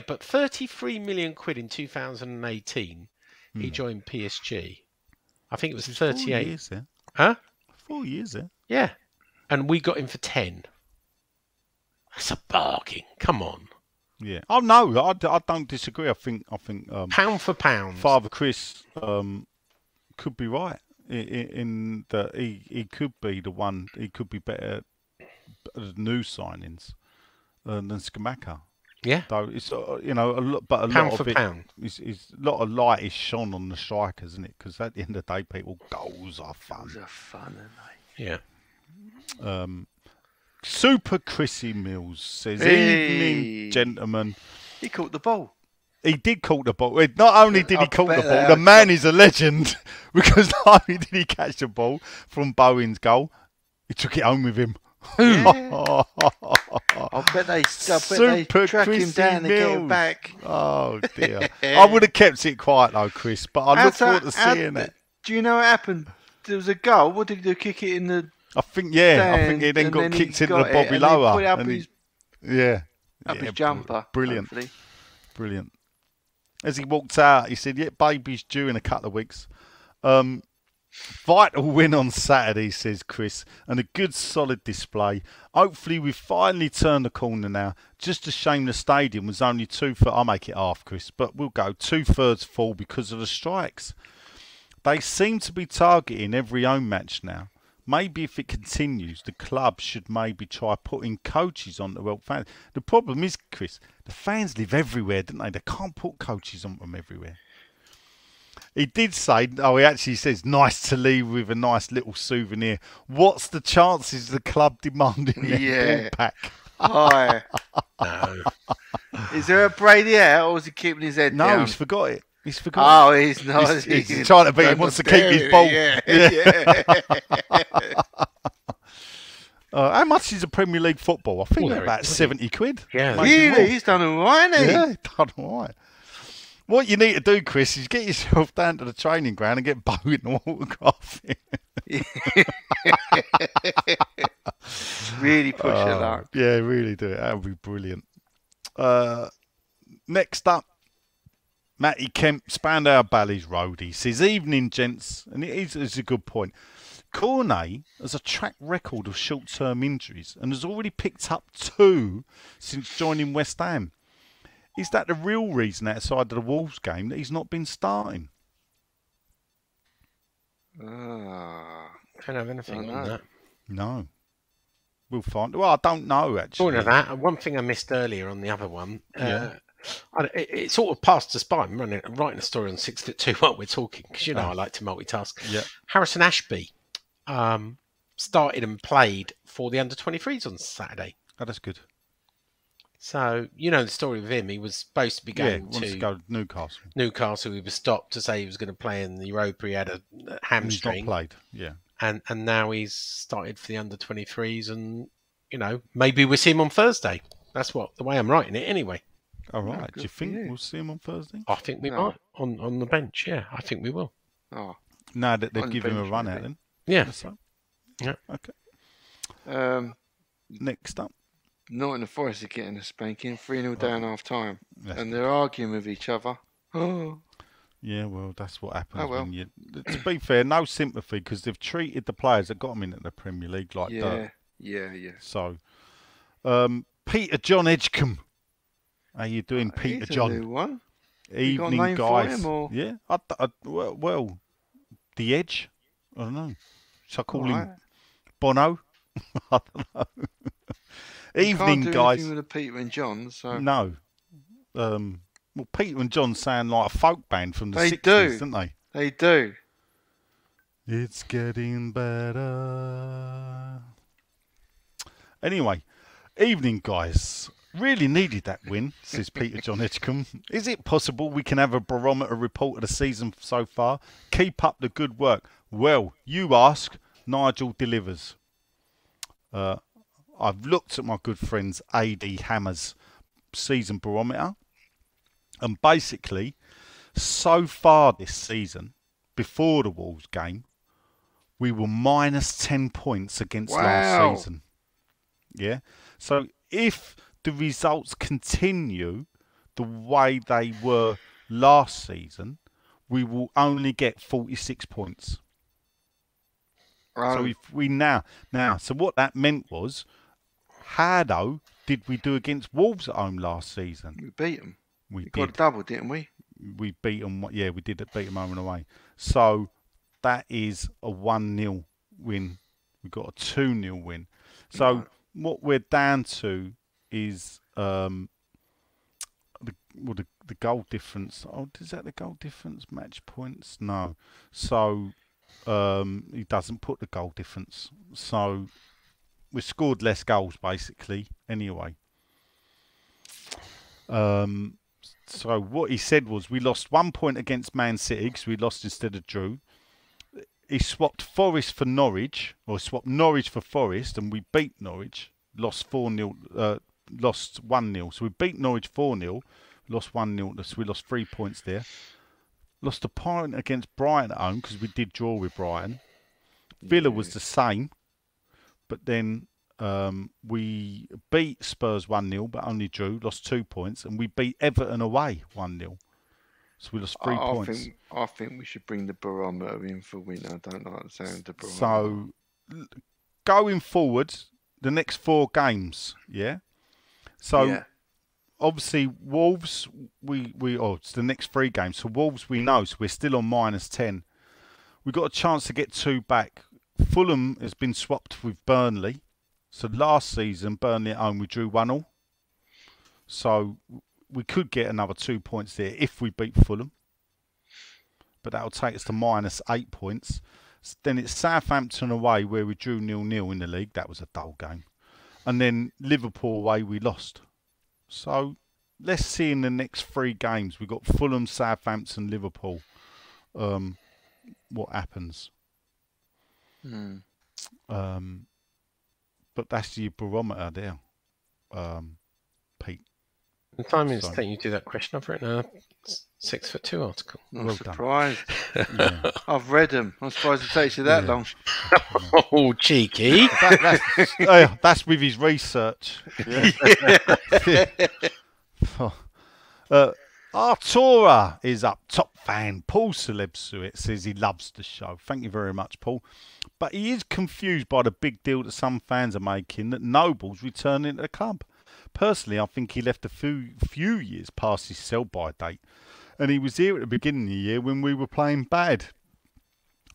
but 33 million quid in 2018, he joined PSG. I think it was 38. 4 years there. Huh? 4 years there. Yeah. And we got him for 10. That's a bargain. Come on. Yeah. Oh no, I don't disagree. I think Pound for pound. Father Chris could be right in that he could be the one. He could be better at new signings than Skamaka. Yeah. Though it's you know a lot, but a Pound lot for of it pound. is a lot of light is shone on the strikers, isn't it? Because at the end of the day, people, goals are fun. Those are fun, aren't they? Yeah. Super Chrissy Mills says, Hey. "Evening, gentlemen." He caught the ball. He did caught the ball. Not only did he I caught the bet ball, that- the man is a legend because not only did he catch the ball from Bowen's goal, he took it home with him. Yeah. I bet they Super track him Chrissy down to get him Mills. back. Oh dear! I would have kept it quiet though, Chris, but I look forward to seeing it. Do you know what happened? There was a goal. What did he do? Kick it in the I think he then stand, got and kicked he into got the it, Bobby and then Lower. put it up and his his jumper. Brilliant. Hopefully. Brilliant. As he walked out, he said, "Yeah, baby's due in a couple of weeks." Vital win on Saturday, says Chris, and a good solid display. Hopefully we've finally turned the corner now. Just a shame the stadium was only 2 thirds. I'll make it half, Chris, but we'll go 2/3 full because of the strikes. They seem to be targeting every home match now. Maybe if it continues, the club should maybe try putting coaches on the World fans. The problem is, Chris, the fans live everywhere, don't they? They can't put coaches on them everywhere. He did say, he actually says, nice to leave with a nice little souvenir. What's the chances of the club demanding their ball back? Hi. No. Is there a Brady out, or is he keeping his head down? No, he's forgot it. He's forgot Oh, he's not. He's trying to be. He wants to keep his ball. Yeah. How much is a Premier League football? I think Well, about 70 quid. Yeah. Maybe more. Really? He's done all right, hasn't he? Yeah, done all right. What you need to do, Chris, is get yourself down to the training ground and get Bowen and autographing. Really push it up. Yeah, really do it. That would be brilliant. Next up, Matty Kemp, Spandau Bally's road. He says, evening, gents. And it's a good point. Cornet has a track record of short-term injuries and has already picked up 2 since joining West Ham. Is that the real reason outside of the Wolves game that he's not been starting? Ah. Don't have anything on that. No. We'll find. Well, I don't know, actually. Talking of that, one thing I missed earlier on the other one, it sort of passed us by. I'm writing a story on 6'2" while we're talking, because, I like to multitask. Yeah. Harrison Ashby started and played for the under-23s on Saturday. Oh, that's good. So, the story with him. He was supposed to be going wants to go to Newcastle. Newcastle. He was stopped to say he was going to play in the Europa. He had a hamstring. He's not played, yeah. And now he's started for the under-23s and maybe we'll see him on Thursday. That's the way I'm writing it anyway. All right. Do you good for think you. we'll see him on Thursday? I think we No. might on the bench. Yeah, I think we will. Oh, Now that they've On the given him a bench, run out, maybe. then. Yeah. That's right. Yeah. Okay. Next up. Nottingham Forest are getting a spanking, 3-0 down half time, That's and they're arguing with each other. Oh, Yeah, well, that's what happens Oh, well. when you. To be fair, no sympathy because they've treated the players that got them into the Premier League like dirt. yeah. So, Peter John Edgecombe. How you doing, Peter Here's a John? new one. got a Evening, name for guys. him, or- Yeah, well, the Edge. I don't know. Should I call him Alright. Bono? I don't know. Evening, Can't do guys. anything with a Peter and John, so No. Well, Peter and John sound like a folk band from the They 60s, do. don't they? they do. It's getting better. Anyway, evening, guys. Really needed that win, says Peter John Edgecombe. Is it possible we can have a barometer report of the season so far? Keep up the good work. Well, you ask, Nigel delivers. I've looked at my good friend's AD Hammer's season barometer, and basically, so far this season, before the Wolves game, we were minus 10 points against Wow. last season. Yeah. So if the results continue the way they were last season, we will only get 46 points. So if we now, so what that meant was, how though did we do against Wolves at home last season? We beat them. We We got a did. double, didn't we? We beat them. Yeah, we did beat them home and away. So that is a 1-0 win. We got a 2-0 win. So Right. what we're down to is the goal difference. Oh, is that the goal difference? Match points? No. So he doesn't put the goal difference. So we scored less goals basically. Anyway. So what he said was we lost 1 point against Man City because we lost instead of drew. He swapped Forest for Norwich, or swapped Norwich for Forest, and we beat Norwich. Lost 4-0, lost 1-0. So we beat Norwich 4-0, lost 1-0. So we lost 3 points there. Lost a point against Brighton at home because we did draw with Brighton. Villa was the same, but then we beat Spurs 1-0, but only drew, lost 2 points, and we beat Everton away 1-0. So we lost 3 points. I think we should bring the barometer in for winter. I don't like the sound of the barometer. So going forward, the next 4 games, yeah. So yeah. obviously Wolves, it's the next 3 games. So Wolves we know, so we're still on minus 10. We've got a chance to get 2 back. Fulham has been swapped with Burnley. So last season, Burnley at home, we drew 1-1. So we could get another 2 points there if we beat Fulham. But that'll take us to minus 8 points. Then it's Southampton away where we drew 0-0 in the league. That was a dull game. And then Liverpool away we lost. So let's see in the next 3 games. We've got Fulham, Southampton, Liverpool. What happens? But that's your barometer there, Pete. The time it's Sorry. taking you to do that question, I've written a 6'2" article. Not Well done. surprised. Yeah. I've read them. I'm surprised it takes you that long. Oh, cheeky. That's with his research. Artura is up. Top fan. Paul Celebsuit says he loves the show. Thank you very much, Paul. But he is confused by the big deal that some fans are making that Noble's returning to the club. Personally, I think he left a few years past his sell-by date. And he was here at the beginning of the year when we were playing bad.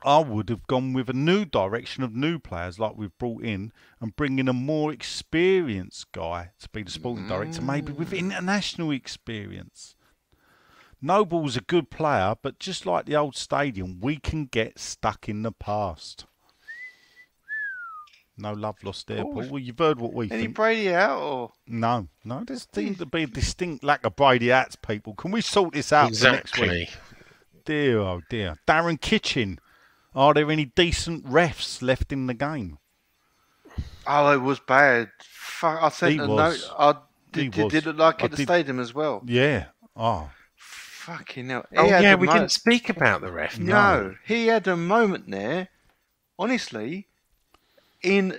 I would have gone with a new direction of new players like we've brought in and bring in a more experienced guy to be the sporting director, maybe with international experience. Noble's a good player, but just like the old stadium, we can get stuck in the past. No love lost there, Paul. Well, you've heard what we Any think. Brady out or? No, there seems to be a distinct lack of Brady hats, people. Can we sort this out for next week? Dear, oh dear. Darren Kitchen. Are there any decent refs left in the game? Oh, it was bad. Fuck, I sent He a was. note. He Did was. it like I at the did- stadium as well? Yeah. Oh. Fucking hell. Oh, He had yeah, a we mo- didn't speak about the ref. No, he had a moment there. Honestly, in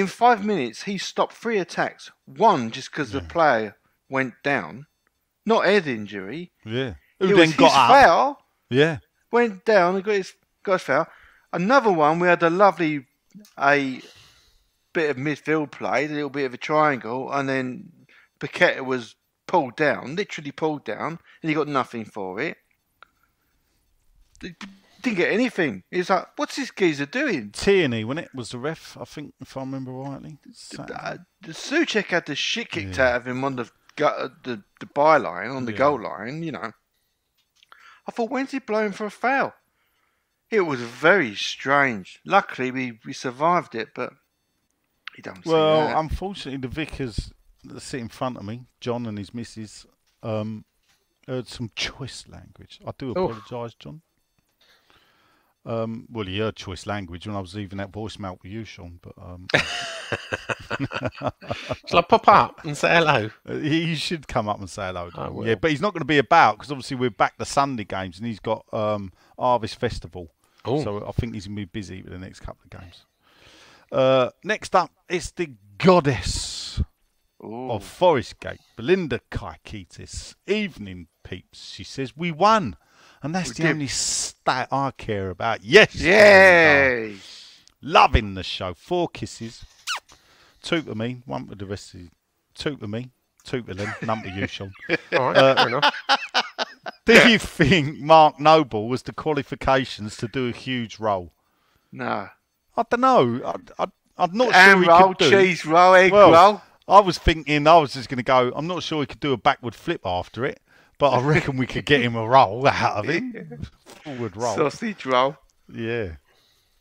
5 minutes, he stopped 3 attacks. One just because the player went down, not head injury. Yeah. It Who was then got his up? foul. Yeah. Went down and got his foul. Another one, we had a bit of midfield play, a little bit of a triangle, and then Paqueta was pulled down, literally pulled down, and he got nothing for it. Didn't get anything. He's like, what's this geezer doing? Tierney, when it was the ref, I think, if I remember rightly. The Souček had the shit kicked out of him on the byline, on the goal line, you know. I thought, when's he blowing for a foul? It was very strange. Luckily, we survived it, but you don't see Well, that. unfortunately, the vicars that sit in front of me, John and his missus, heard some choice language. I do apologise, John. Well, he heard choice language when I was leaving that voicemail with you, Sean. But Shall I pop up and say hello? he should come up and say hello. I will. Yeah, but he's not going to be about because obviously we're back to Sunday games and he's got Harvest Festival. Oh. So I think he's going to be busy with the next couple of games. Next up, it's the goddess of Forest Gate, Belinda Kaikitis. Evening, peeps. She says, we won. And that's the only stat I care about. Yes. Yay! Loving the show. 4 kisses. 2 to me. 1 to the rest of you. 2 to me. 2 to them. None to you, Sean. All right, fair enough. Do you think Mark Noble was the qualifications to do a huge role? No. I don't know. I'm not Ham sure he roll, could do. cheese roll, egg Well, roll. I was thinking I was just going to go. I'm not sure he could do a backward flip after it, but I reckon we could get him a roll out of him. Forward roll. Sausage roll. Yeah.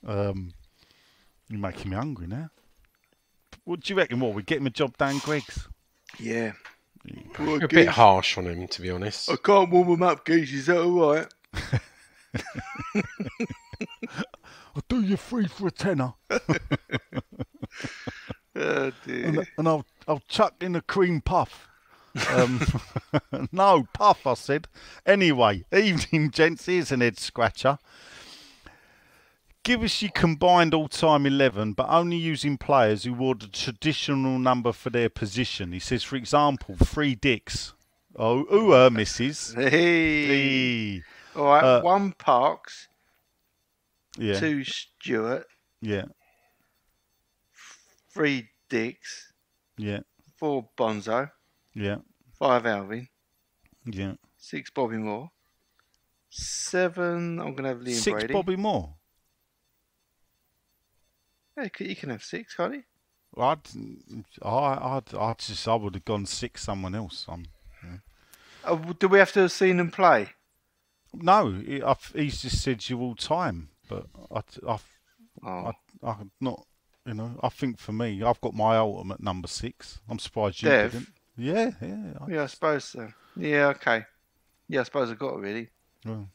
You're making me hungry now. What do you reckon? What, we get him a job down Greg's? Yeah. You're a bit harsh on him, to be honest. I can't warm him up, geez. Is that all right? I'll do you 3 for a tenner. Oh, dear. And I'll chuck in a cream puff. No, puff, I said. Anyway, evening, gents. Here's an head scratcher. Give us your combined all-time 11, but only using players who wore the traditional number for their position. He says, for example, 3 dicks. Oh, ooh, missus. Hey. All right, 1 Parks, Yeah, 2 Stewart, yeah, 3 Dix, yeah, 4 Bonzo, yeah, 5 Alvin, yeah. 6 Bobby Moore, 7. I'm gonna have Liam 6 Brady. Bobby Moore. Yeah, he can have 6, can't he? I would have gone 6 someone else. Do we have to have seen him play? No, he's just said you all time, but Oh, I'm not. You know, I think for me, I've got my ultimate number 6. I'm surprised you Dev? didn't. Yeah. yeah, I suppose so. Yeah, okay. Yeah, I suppose I got it really. Well,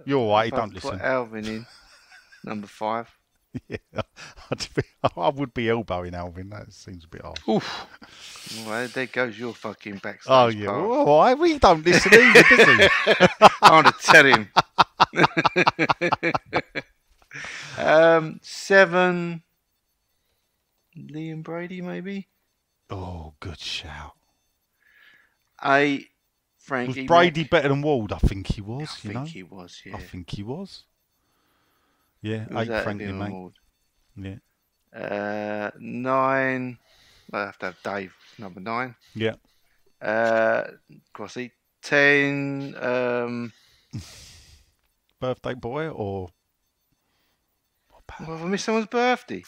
You're all right. Don't listen. Put Alvin in number 5. Yeah, I would be elbowing Alvin. That seems a bit hard. Oof. Well, there goes your fucking backstage. Oh yeah, part. well, all right. We don't listen either, does he? I want to tell him. 7. Liam Brady, maybe. Oh, good shout. 8. Was Frankie. Brady better than Ward? I think he was. I think he was. Yeah. I think he was. Yeah, Who was 8 that Frankie, again, mate. Ward? Yeah. 9. I have to have Dave, number 9. Yeah. Crossy. 10. Birthday boy or Well, have I missed someone's birthday?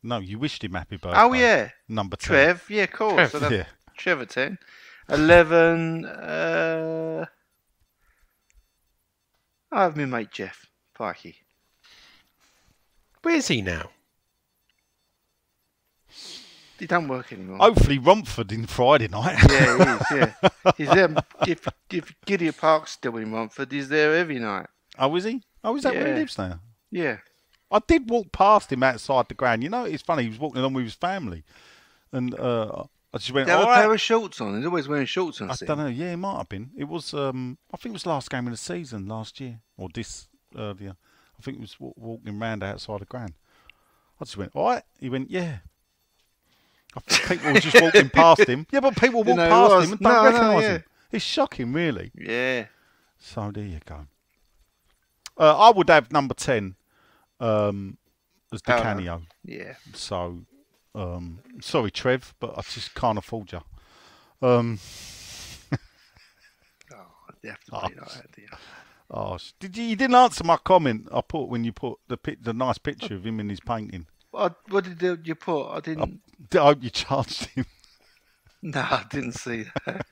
no? You wished him happy birthday. Oh, yeah. Number 10. Trev. Yeah, of course. Trev, I'd have Yeah. Trev at 10. 11. I have my mate Jeff Pikey. Where's he now? He don't work anymore. Hopefully Romford in Friday night. Yeah, he is, yeah. He's there. If Gideon Park's still in Romford, he's there every night. Oh, is he? Oh, is that where he Yeah. lives now? Yeah. I did walk past him outside the ground. You know, it's funny. He was walking along with his family, and I just went. Did he have All a pair right. of shorts on? He's always wearing shorts on. I don't know. Yeah, it might have been. It was. I think it was the last game of the season last year, or this earlier. I think it was walking round outside the ground. I just went. All right. He went. Yeah. I think people were just walking past him. Yeah, but people walk past him and don't recognise him. It's shocking, really. Yeah. So there you go. I would have number 10 as Di Canio. Yeah. So, sorry, Trev, but I just can't afford you. Oh, you have to wait like that, do you? Oh, you didn't answer my comment I put when you put the nice picture of him in his painting. What did you put? I didn't. I hope you charged him. No, I didn't see that.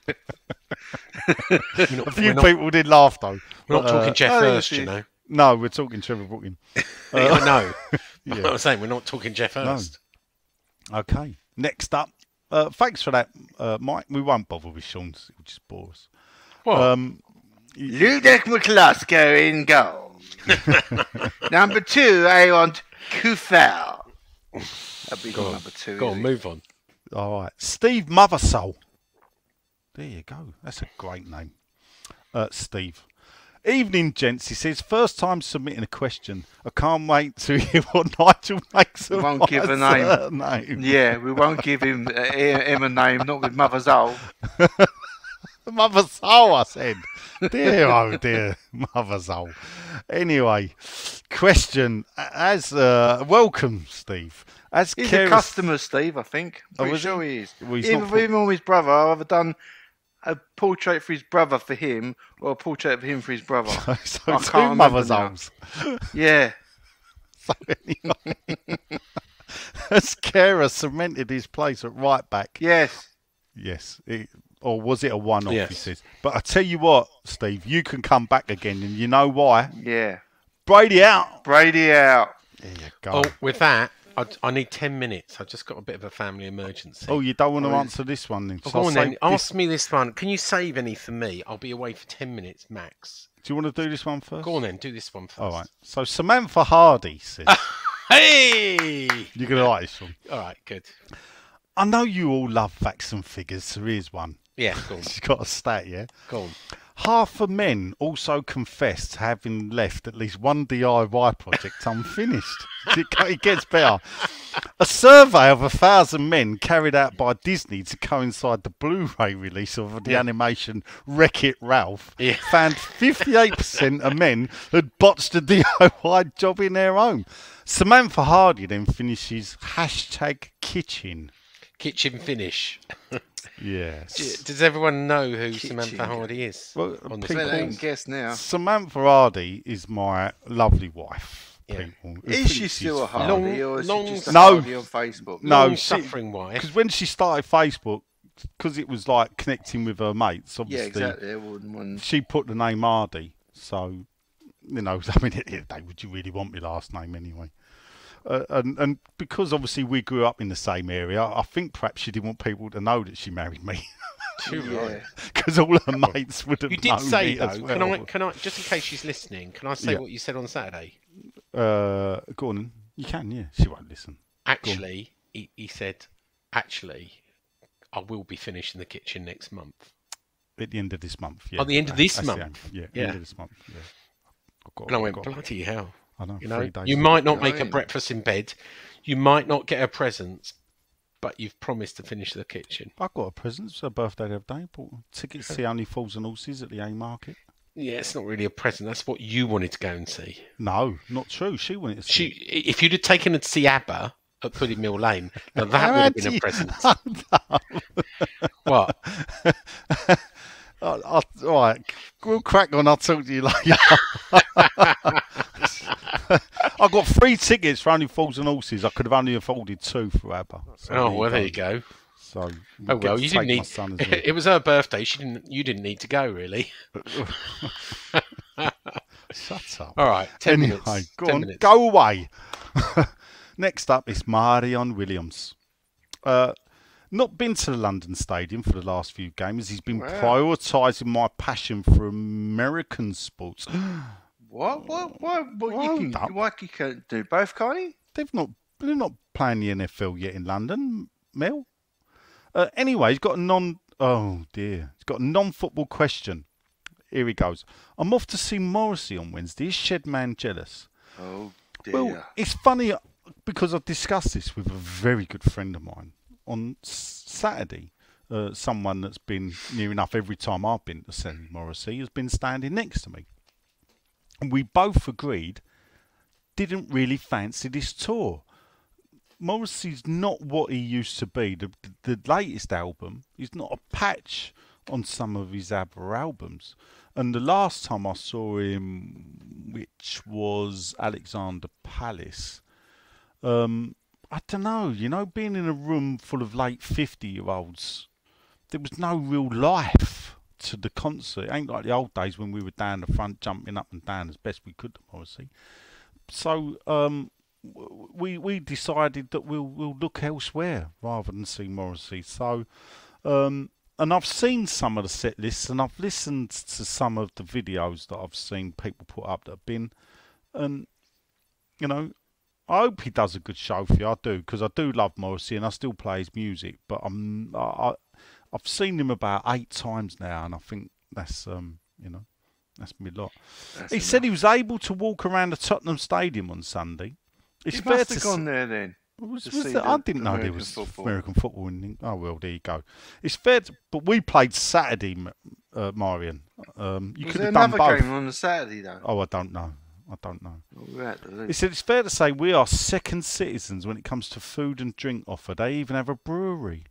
A few people did laugh though. We're not talking Jeff oh, Hurst, yes, you know. No, we're talking Trevor Brooking. I know. Yeah. I'm saying we're not talking Jeff Hurst. Okay. Next up, thanks for that, Mike. We won't bother with Sean's. It'll just bore us. What? Ludek McCluskey in goal. Number 2, I want Kufel. That'd be number 2. Go on, move on. All right. Steve Mothersole. There you go. That's a great name. Steve. Evening, gents. He says, first time submitting a question. I can't wait to hear what Nigel makes of Won't give a name. name. Yeah, we won't give him a name, not with Mother's Owl. Mothersole, I said. Dear, oh dear. Mothersole. Anyway, question. Welcome, Steve. He's a customer, Steve, I think. I'm pretty sure he is. Well, Either for him or his brother. I've ever done a portrait for his brother for him, or a portrait of him for his brother. So I two can't remember Mothersoles. Yeah. So anyway, has Kera cemented his place at right back? Yes. Yes. Or was it a one-off, Yes. he says. But I tell you what, Steve, you can come back again, and you know why? Yeah. Brady out. Brady out. There you go. Oh, with that, I need 10 minutes. I've just got a bit of a family emergency. Oh, you don't want to answer this one then? Oh, So go I'll on say then. Ask me this one. Can you save any for me? I'll be away for 10 minutes max. Do you want to do this one first? Go on then. Do this one first. All right. So Samantha Hardy says, Hey! you're going to like this one. All right, good. I know you all love facts and figures, so here's one. Yeah, go on. She's got a stat, yeah? Go on. Half of men also confessed having left at least one DIY project unfinished. It gets better. A survey of 1,000 men carried out by Disney to coincide the Blu-ray release of the animation Wreck-It Ralph found 58% of men had botched a DIY job in their home. Samantha Hardy then finishes #kitchen. Kitchen finish. Yes. Does everyone know who Kitchen. Samantha Hardy is? Well, on the people- I screen? don't guess now. Samantha Hardy is my lovely wife. Yeah. People. Is she still a Hardy, or is long- she just a No. Hardy on Facebook? No, Long-suffering wife. Because when she started Facebook, because it was like connecting with her mates, Yeah, obviously, exactly. I wouldn't. she put the name Hardy. So, you know, I mean, would you really want my last name anyway? And because obviously we grew up in the same area, I think perhaps she didn't want people to know that she married me. Yeah. Because all her mates would have You did known say me though. as well. Can I? Just in case she's listening, can I say Yeah. what you said on Saturday? Go on. You can, yeah. She won't listen. Actually, he said, actually, I will be finishing the kitchen next month. At the end of this month, yeah. At the end of this That's the month? aim. Yeah, Yeah. end of this month, yeah. And I went, bloody hell. I know, You 3 know, days you to might go. not make a Right. breakfast in bed, you might not get a present, but you've promised to finish the kitchen. I got a present. It's her birthday the other day. Bought tickets to see Only Fools and Horses at the Haymarket. Yeah, it's not really a present. That's what you wanted to go and see. No, not true. She wanted to see. If you'd have taken her to see ABBA at Pudding Mill Lane, now that would have been a present. What? All right, we'll crack on. I'll talk to you later. I got 3 tickets for Only Fools and Horses. I could have only afforded 2 for ABBA. So Oh, well, there you go. So, Oh well, you didn't need. Son as well. It was her birthday. You didn't need to go, really. Shut up. All right, 10 Anyway, minutes. go 10 on, minutes. go away. Next up is Marion Williams. Not been to the London Stadium for the last few games. He's been prioritising my passion for American sports. What? Well, Why you can't do both, can't you? They're not playing the NFL yet in London, Mel. Anyway, he's got a non-football question. Here he goes. I'm off to see Morrissey on Wednesday. Is Shedman jealous? Oh dear. Well, it's funny because I discussed this with a very good friend of mine on Saturday. Someone that's been near enough every time I've been to see Morrissey has been standing next to me. And we both agreed, didn't really fancy this tour. Morrissey's not what he used to be. The latest album, he's not a patch on some of his other albums. And the last time I saw him, which was Alexander Palace, I don't know, being in a room full of late 50-year-olds, there was no real life to the concert. It ain't like the old days when we were down the front jumping up and down as best we could to Morrissey. So we decided that we'll look elsewhere rather than see Morrissey. So and I've seen some of the set lists and I've listened to some of the videos that I've seen people put up that have been, and I hope he does a good show for you. I do, because I do love Morrissey and I still play his music. But I've seen him about 8 times now, and I think that's that's me lot. He said he was able to walk around the Tottenham Stadium on Sunday. He must have gone there then. I didn't know there was American football. Oh well, there you go. It's fair, but we played Saturday, Marion. You could have done both. Another game on the Saturday though. Oh, I don't know. Well, He said it's fair to say we are second citizens when it comes to food and drink offer. They even have a brewery.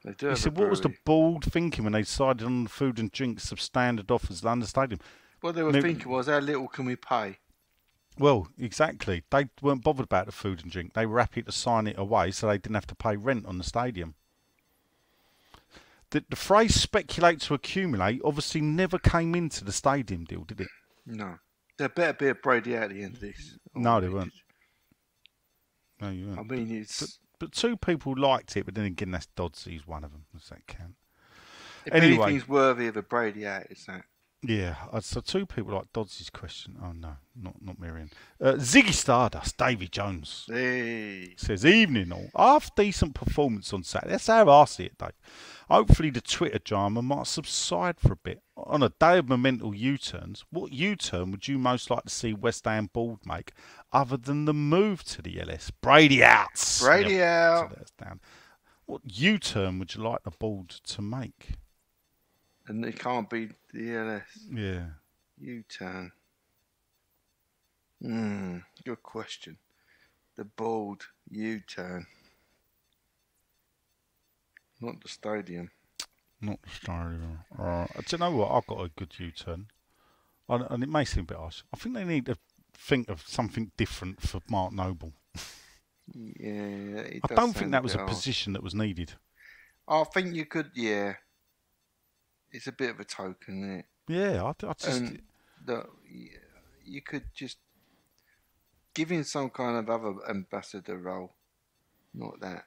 They do. He said, what was the bold thinking when they decided on the food and drinks of standard offers at London Stadium? What they were thinking was, how little can we pay? Well, exactly. They weren't bothered about the food and drink. They were happy to sign it away so they didn't have to pay rent on the stadium. The phrase speculate to accumulate obviously never came into the stadium deal, did it? No. There better be a Brady at the end of this. No, they weren't. No, you weren't. I mean, it's... But 2 people liked it, but then again, that's Dodsy's one of them. Does that count? If anyway, anything's worthy of a Brady out, it's that. Yeah, so 2 people like Dodsy's question. Oh no, not Miriam. Ziggy Stardust, Davy Jones. Hey. Says, evening all. Half decent performance on Saturday. That's how I see it, Dave. Hopefully the Twitter drama might subside for a bit. On a day of momental U-turns, what U-turn would you most like to see West Ham Board make other than the move to the LS? Brady out. Brady out. So that's down. What U-turn would you like the board to make? And it can't be the LS. Yeah. U-turn. Good question. The bold U-turn. Not the stadium. Not the stadium. Do you know what? I've got a good U-turn. And it may seem a bit harsh. I think they need to think of something different for Mark Noble. Yeah. I don't think that was a position that was needed. I think you could, yeah. It's a bit of a token, isn't it? Yeah, I just... And you could just give him some kind of other ambassador role. Not that.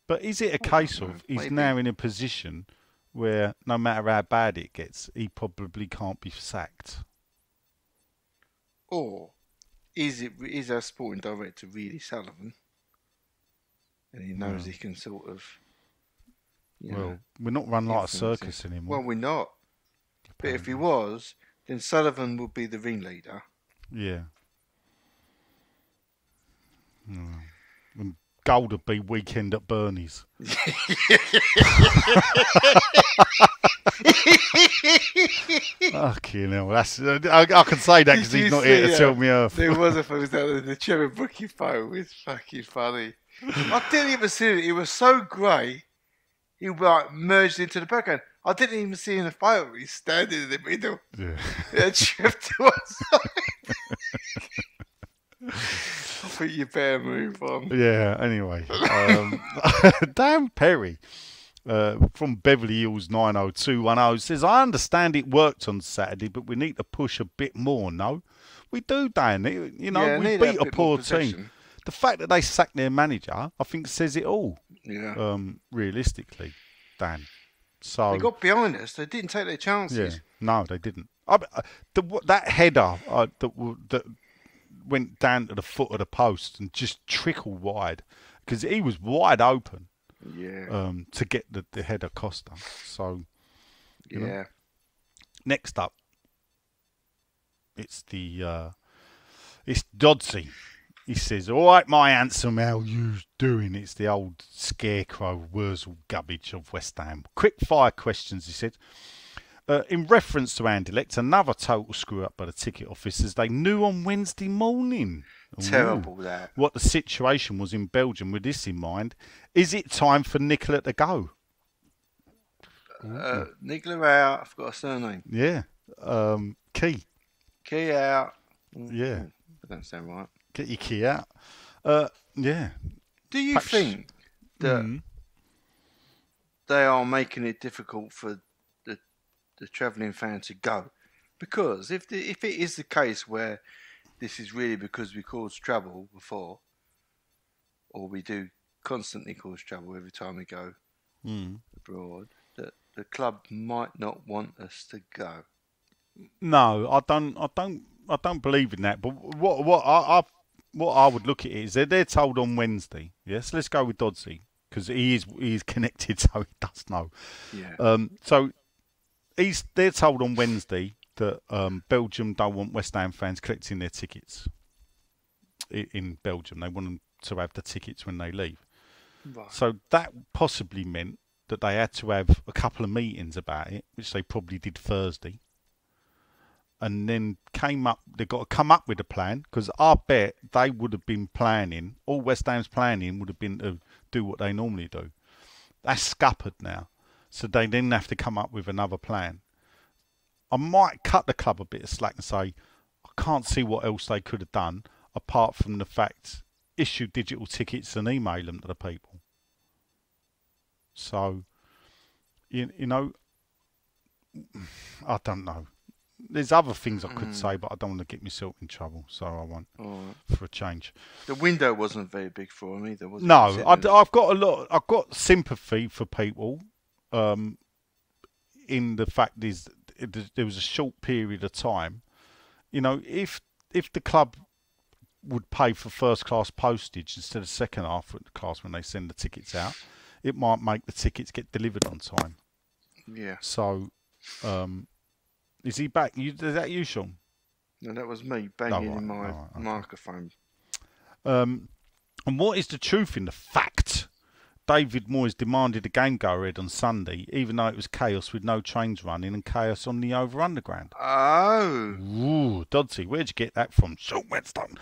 But is it a case of he's now in a position where no matter how bad it gets, he probably can't be sacked? Or is our sporting director really Sullivan? And he knows he can sort of... Well, we're not run like a circus anymore. Well, we're not. But if he was, then Sullivan would be the ringleader. Yeah. And Gold would be Weekend at Bernie's. Fucking hell, that's I can say that because he's not here to tell me off. There was a photo that the Cherry Brookie photo. It's fucking funny. I didn't even see it. It was so grey. He merged into the background. I didn't even see in the photo. He's standing in the middle. Yeah. Tripped to one side. I think you better move on. Yeah, anyway. Dan Perry from Beverly Hills 90210 says, I understand it worked on Saturday, but we need to push a bit more, no? We do, Dan. We beat a poor team. The fact that they sacked their manager, I think, says it all. Yeah. Realistically, Dan. So they got behind us. They didn't take their chances. Yeah. No, they didn't. That header that went down to the foot of the post and just trickled wide because he was wide open. Yeah. To get the header Costa. So, you know. Yeah. Next up, it's it's Dodsey. He says, "All right, my handsome, how you doing?" It's the old scarecrow Wurzel Gubbage of West Ham. Quick fire questions, he said. In reference to Anderlecht, another total screw up by the ticket officers. They knew on Wednesday morning. Terrible that. What the situation was in Belgium with this in mind. Is it time for Nicola to go? Nicola out. I've got a surname. Yeah. Key. Key out. Yeah. That don't sound right. Get your key out. Yeah. Do you think that they are making it difficult for the travelling fan to go? Because if it is the case where this is really because we caused trouble before, or we do constantly cause trouble every time we go abroad, that the club might not want us to go. No, I don't believe in that. But what I would look at it is they're told on Wednesday. Yes, let's go with Dodsey because he is connected, so he does know. Yeah. So they're told on Wednesday that Belgium don't want West Ham fans collecting their tickets in Belgium. They want them to have the tickets when they leave. Right. So that possibly meant that they had to have a couple of meetings about it, which they probably did Thursday. And then they've got to come up with a plan, because I bet they would have been planning, all West Ham's planning would have been to do what they normally do. That's scuppered now. So they then have to come up with another plan. I might cut the club a bit of slack and say, I can't see what else they could have done, apart from the fact, issue digital tickets and email them to the people. So, you know, I don't know. There's other things I could say, but I don't want to get myself in trouble, so I won't for a change. The window wasn't very big for him either, was it? No, I've got sympathy for people. In the fact is, there was a short period of time. You know, if the club would pay for first class postage instead of second half class when they send the tickets out, it might make the tickets get delivered on time. Yeah. So, is he back? Is that you, Sean? No, that was me banging in my microphone. And what is the truth in the fact? David Moyes demanded a game go ahead on Sunday, even though it was chaos with no trains running and chaos on the over-underground. Oh. Ooh, Dodsey, where'd you get that from? Sean Whetstone.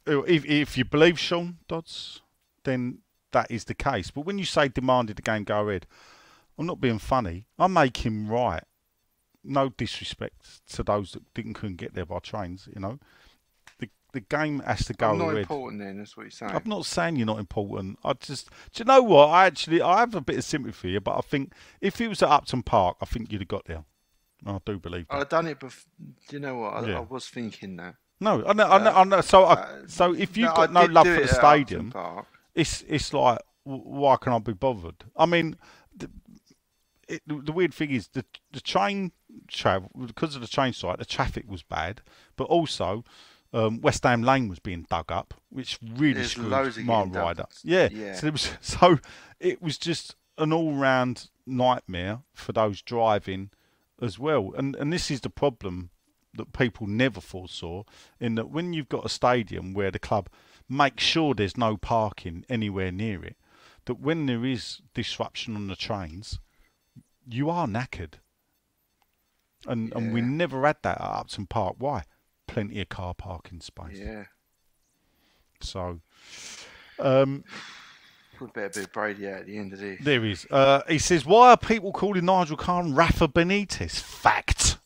If you believe Sean Dodds, then that is the case. But when you say demanded the game go ahead, I'm not being funny. I make him right. No disrespect to those that couldn't get there by trains, you know. The game has to go I'm not ahead. important then, that's what you're saying. I'm not saying you're not important. Do you know what? I have a bit of sympathy for you, but I think if it was at Upton Park, I think you'd have got there. I do believe that. I've done it before. Do you know what? Yeah. I was thinking that. No, I know. So if you've got no love for the stadium, it's like, why can I be bothered? I mean, the weird thing is the train travel, because of the train strike, the traffic was bad, but also West Ham Lane was being dug up, which really screwed my rider. Yeah. So it was just an all-round nightmare for those driving as well. And this is the problem that people never foresaw, in that when you've got a stadium where the club makes sure there's no parking anywhere near it, that when there is disruption on the trains, you are knackered. And we never had that at Upton Park. Why? Plenty of car parking space. Yeah. So, we better be Brady out at the end of this. There is. He says, why are people calling Nigel Khan Rafa Benitez? Fact.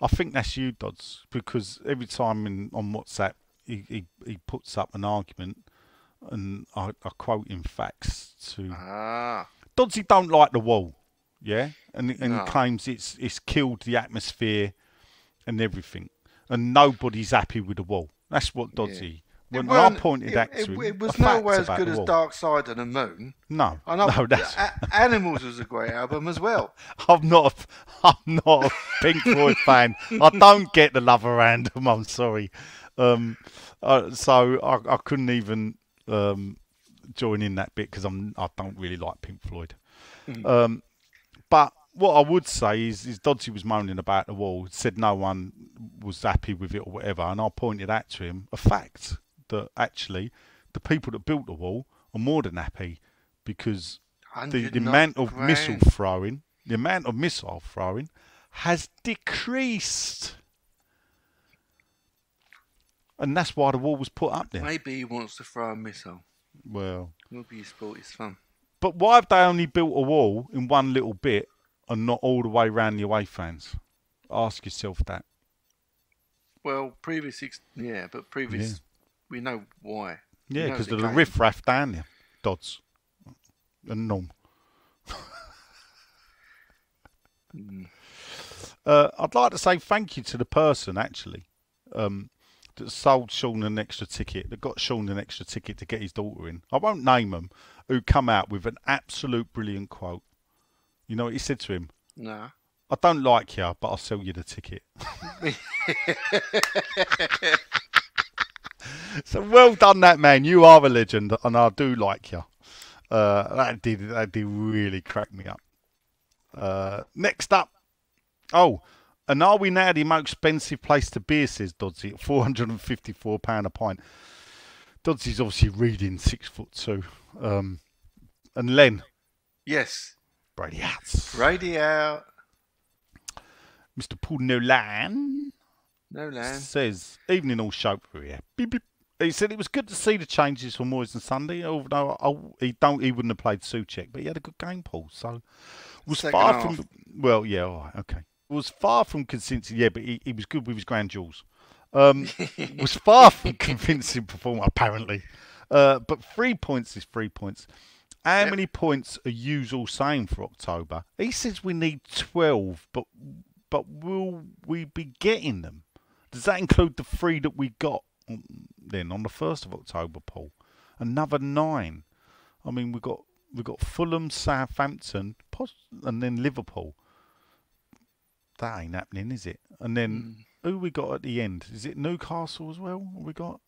I think that's you, Dodds, because every time on WhatsApp he puts up an argument, and I quote him facts to. Doddsy don't like the wall, yeah, and he claims it's killed the atmosphere and everything, and nobody's happy with the wall. That's what Doddsy When I pointed that to him, it was a no fact way as about good the as wall. Dark Side of the Moon. No, I know, no, that's. Animals was a great album as well. I'm not a Pink Floyd fan. I don't get the love around them. I'm sorry. So I couldn't even join in that bit because I don't really like Pink Floyd. But what I would say is Dodgy was moaning about the wall, said no one was happy with it or whatever, and I pointed out to him a fact that actually the people that built the wall are more than happy because the amount of missile throwing has decreased. And that's why the wall was put up there. Maybe he wants to throw a missile. Well, Maybe his sport is fun. but why have they only built a wall in one little bit and not all the way round the away fans? Ask yourself that. Well, we know why. Yeah, He knows because it of the came. riff-raff down there. Dodds. And Norm. I'd like to say thank you to the person, actually, that sold Sean an extra ticket, that got Sean an extra ticket to get his daughter in. I won't name them, who come out with an absolute brilliant quote. You know what he said to him? No. I don't like you, but I'll sell you the ticket. So well done, that man. You are a legend, and I do like you. That did really crack me up. Next up. Oh, and are we now the most expensive place to be, says Dodsey, at £454 a pint. Dodsey's obviously reading 6'2". And Len. Yes. Brady Hats. Brady out. Mr. Paul Nolan. Says, evening all show for you. Beep, beep. He said it was good to see the changes for Moyes and Sunday, although he wouldn't have played Souček, but he had a good game, Paul. So was Second far half. from all right, okay. Was far from convincing, yeah, but he was good with his grand jewels. Was far from convincing performer, apparently. But 3 points is 3 points. How many points are you all saying for October? He says we need 12, but will we be getting them? Does that include the 3 that we got then on the 1st of October, Paul? Another 9. I mean, we've got Fulham, Southampton, and then Liverpool. That ain't happening, is it? And then who we got at the end? Is it Newcastle as well? We got?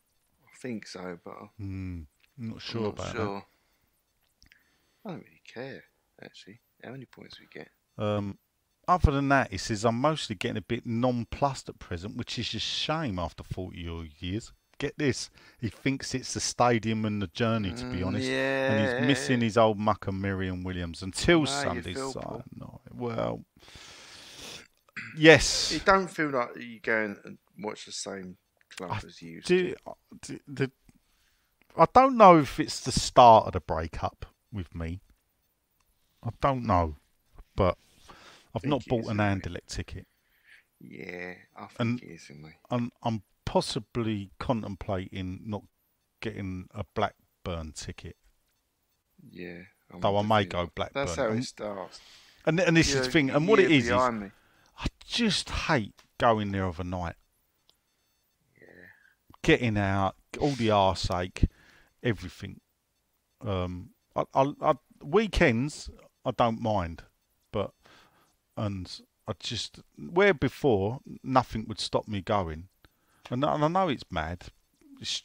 I think so, but I'm not sure about that. I don't really care, actually, how many points we get. Other than that, he says, I'm mostly getting a bit nonplussed at present, which is a shame after 40 years. Get this, he thinks it's the stadium and the journey, to be honest. Yeah. And he's missing his old mucker Miriam Williams until How Sunday's you feel, side. Paul? No, well, yes. You don't feel like you go and watch the same club as you used to. I don't know if it's the start of the breakup with me. I don't know, but I've not bought an Anderlecht ticket. Yeah, I think it is in me. I'm possibly contemplating not getting a Blackburn ticket. Yeah. Though I may go Blackburn. That's how it starts. And this is the thing. And what it is me. I just hate going there overnight. Yeah. Getting out, all the arseache, everything. Weekends I don't mind, where before nothing would stop me going, and I know it's mad,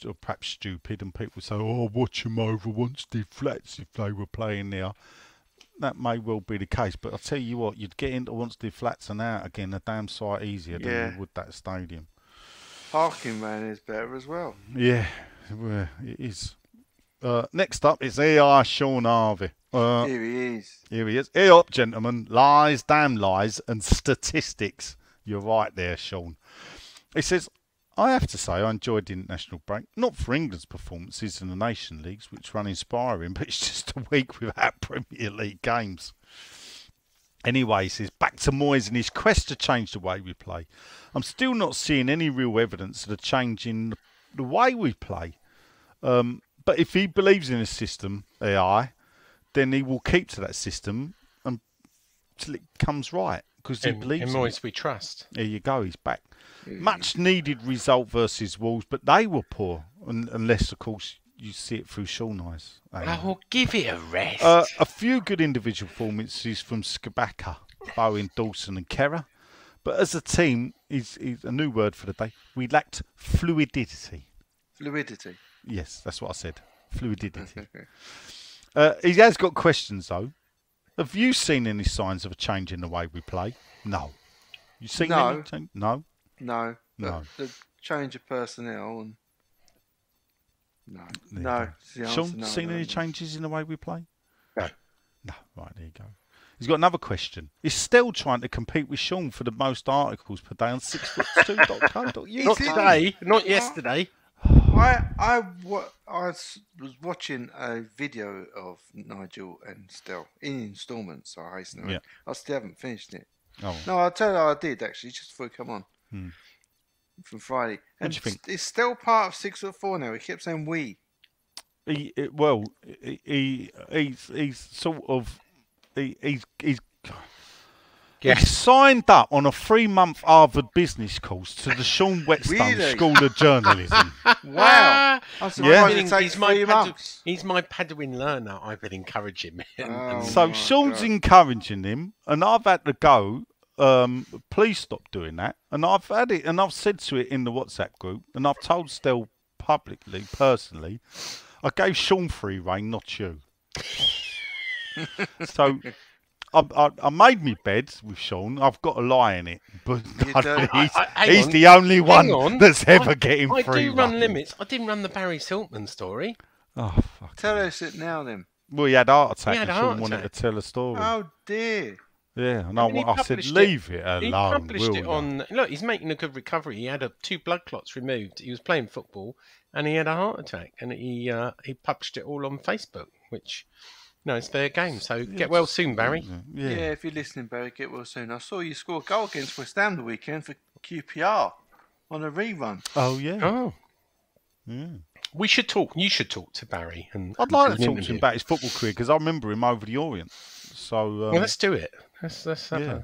or perhaps stupid, and people say, "Oh, I'll watch them over Wanstead Flats if they were playing there." That may well be the case, but I'll tell you what, you'd get into Wanstead Flats and out again a damn sight easier than you would that stadium. Parking man is better as well. Yeah, well, it is. Next up, it's AI Sean Harvey. Here he is. Here he is. Here up, gentlemen. Lies, damn lies, and statistics. You're right there, Sean. He says, I have to say I enjoyed the international break. Not for England's performances in the Nation Leagues, which were uninspiring, but it's just a week without Premier League games. Anyway, he says, back to Moyes and his quest to change the way we play. I'm still not seeing any real evidence of the change in the way we play. But if he believes in a system, AI, then he will keep to that system until it comes right. Because he believes in Moyes it. we trust. There you go, he's back. Much needed result versus Wolves, but they were poor. unless, of course, you see it through Sean eyes. Oh, give it a rest. A few good individual performances from Skabaka, Bowen, Dawson and Kerrer. But as a team, is a new word for the day, we lacked fluidity. Fluidity. Yes, that's what I said. Fluidity. He has got questions, though. Have you seen any signs of a change in the way we play? No. You seen any change? No. No. No. The change of personnel and no. There you No. go. It's the answer, Sean, no, seen no, any no. changes in the way we play? No. No. Right, there you go. He's got another question. Is still trying to compete with Sean for the most articles per day on 6foot2.co.uk? Not today, not yesterday. I was watching a video of Nigel and Stell in instalments. So I hasten. Yeah. I still haven't finished it. Oh. No, I'll tell you, I did actually just before you come on from Friday. What do you think? It's still part of 6'4" now. He kept saying we. He's sort of he's signed up on a 3-month Harvard business course to the Sean Whetstone Really? School of Journalism. Wow. I'm surprised it takes He's my 3 months. he's my Padawan learner. I've been encouraging him. Oh. So my Sean's God. encouraging him, and I've had to go. Please stop doing that. And I've had it, and I've said to it in the WhatsApp group, and I've told Stell publicly, personally, I gave Sean free rein, not you. So I made me bed with Sean. I've got a lie in it, but he's on. the only Hang one on. that's ever getting I free do run rein. limits. I didn't run the Barry Siltman story. Oh fuck! Tell us it now then. Well, he had a heart attack, He had and a Sean heart wanted attack. to tell a story. Oh dear. Yeah, and I mean, he I said, published leave it alone. He published will it ya? on. Look, he's making a good recovery. He had 2 blood clots removed. He was playing football, and he had a heart attack. And he published it all on Facebook, which, it's fair game. So get well soon, Barry. Yeah, if you're listening, Barry, get well soon. I saw you score a goal against West Ham the weekend for QPR on a rerun. Oh yeah. Oh, Yeah. we should talk. You should talk to Barry. And I'd like to do an talk to him interview. about his football career because I remember him over the Orient. So Well, let's do it. Let's have yeah.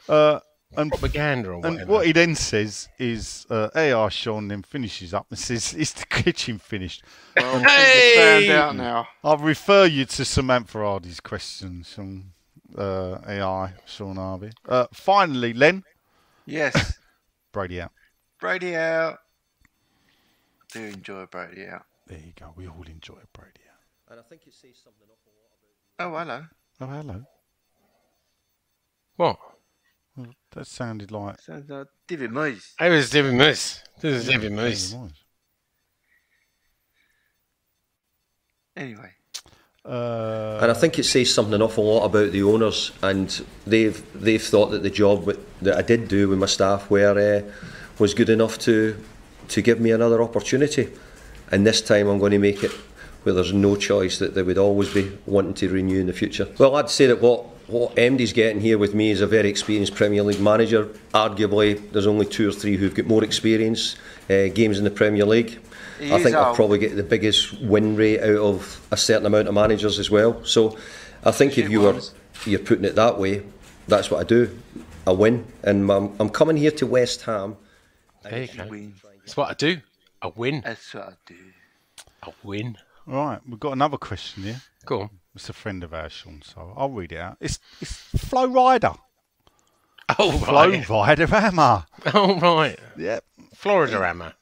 a And propaganda or and whatever. what he then says is, "Hey, Sean," then finishes up and says, "Is the kitchen finished?" Well, Hey! stand out now. I'll refer you to Samantha Hardy's questions from AI, Sean Harvey. Finally, Len, Yes. Brady out. Brady out. I do enjoy Brady out. There you go. We all enjoy Brady out. And I think it says something awful lot about Oh, hello. Oh, hello. What? Well, that sounded like. Sounds like David Moyes. It was David Moose. This is David Yeah, Moose. it was. Anyway. And I think it says something an awful lot about the owners, and they've thought that the job that I did do with my staff was good enough to give me another opportunity. And this time I'm going to make it where there's no choice, that they would always be wanting to renew in the future. Well, I'd say that what MD's getting here with me is a very experienced Premier League manager. Arguably, there's only 2 or 3 who've got more experience, games in the Premier League. He I is think I'll old. probably get the biggest win rate out of a certain amount of managers as well. So I think if Shit you're ones. putting it that way, that's what I do. I win, and I'm coming here to West Ham. There you go. Win. That's what I do. I win. That's what I do. I win. Right, we've got another question here. Go on. It's a friend of ours, Sean, so I'll read it out. It's Flo Rider. Oh, Flo right. Rider Hammer. Oh, right. Yep. Florida Hammer.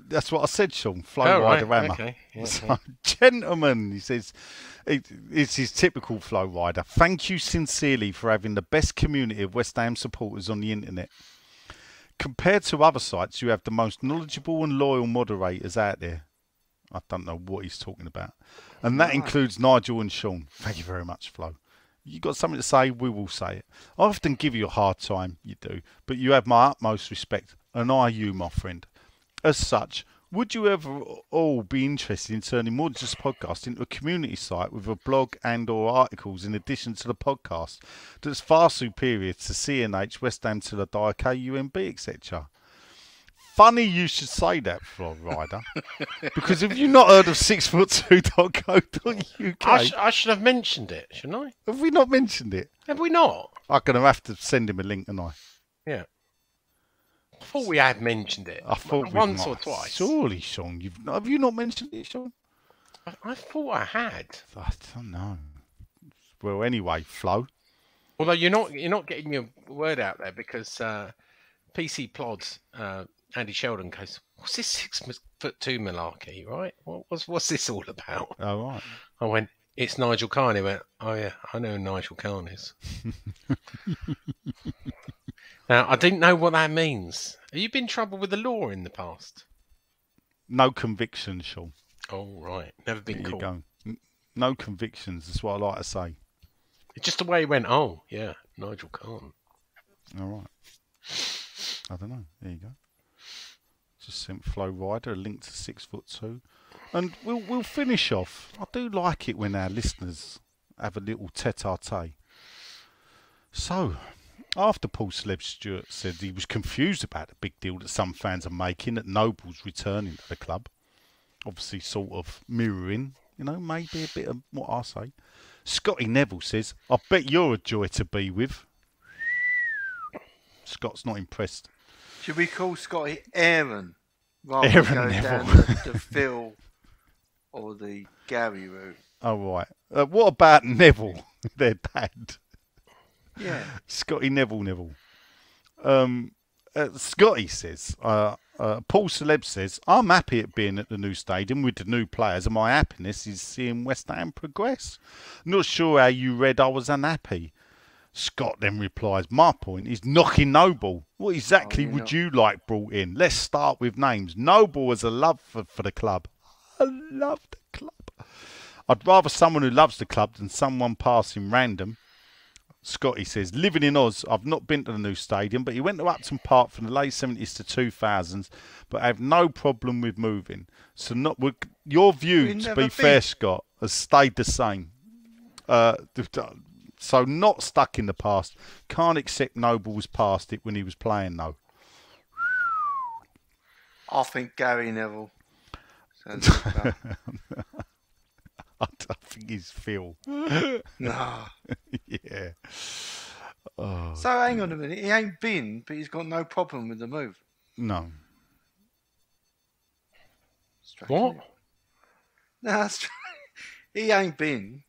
That's what I said, Sean. Flo Oh, Rider right. Hammer. Okay. Yeah, So, gentlemen, he says, it's his typical Flo Rider. Thank you sincerely for having the best community of West Ham supporters on the internet. Compared to other sites, you have the most knowledgeable and loyal moderators out there. I don't know what he's talking about. And that includes Nigel and Sean. Thank you very much, Flo. You got something to say, we will say it. I often give you a hard time, you do, but you have my utmost respect, and I you, my friend. As such, would you ever all be interested in turning more than just podcast into a community site with a blog and or articles in addition to the podcast that's far superior to CNH, West Ham Till I Die, KUMB, etc.? Funny you should say that, Flo Rider, because have you not heard of 6foot2.co.uk? I should have mentioned it, shouldn't I? Have we not mentioned it? Have we not? I'm going to have to send him a link, and I. Yeah. I thought we had mentioned it. I thought we once might. or twice. Surely, Sean, have you not mentioned it, Sean? I thought I had. I don't know. Well, anyway, Flo. Although you're not getting your word out there because PC Plods, Andy Sheldon goes, "What's this 6'2" malarkey, right? What's this all about?" Oh, right. I went, "It's Nigel Khan." He went, "Oh yeah, I know who Nigel Khan is." Now I didn't know what that means. Have you been in trouble with the law in the past? No convictions, Sean. Oh right, never been There you caught. go. No convictions. That's what I like to say. It's just the way he went. Oh yeah, Nigel Khan. All right. I don't know. There you go. Just sent Flo Rider a link to 6'2", and we'll finish off. I do like it when our listeners have a little tete-a-tete. So, after Paul Celeb Stewart said he was confused about the big deal that some fans are making that Noble's returning to the club, obviously sort of mirroring, maybe a bit of what I say. Scotty Neville says, "I bet you're a joy to be with." Scott's not impressed. Should we call Scotty Aaron rather Aaron than go Neville. down the Phil or the Gary route? Oh, right. What about Neville, their dad? Yeah. Scotty Neville. Scotty says, Paul Celeb says, "I'm happy at being at the new stadium with the new players, and my happiness is seeing West Ham progress. Not sure how you read I was unhappy." Scott then replies, "My point is knocking Noble. What exactly would you like brought in? Let's start with names. Noble has a love for the club." I love the club. "I'd rather someone who loves the club than someone passing random." Scotty says, "Living in Oz, I've not been to the new stadium, but he went to Upton Park from the late 70s to 2000s, but I have no problem with moving. So your view, to be fair, Scott, has stayed the same. So not stuck in the past. Can't accept Noble was past it when he was playing, though." I think Gary Neville. I think he's Phil. No. Yeah. Oh, So hang on a minute. He ain't been, but he's got no problem with the move. no. Strange, What? isn't it? No, that's true. He ain't been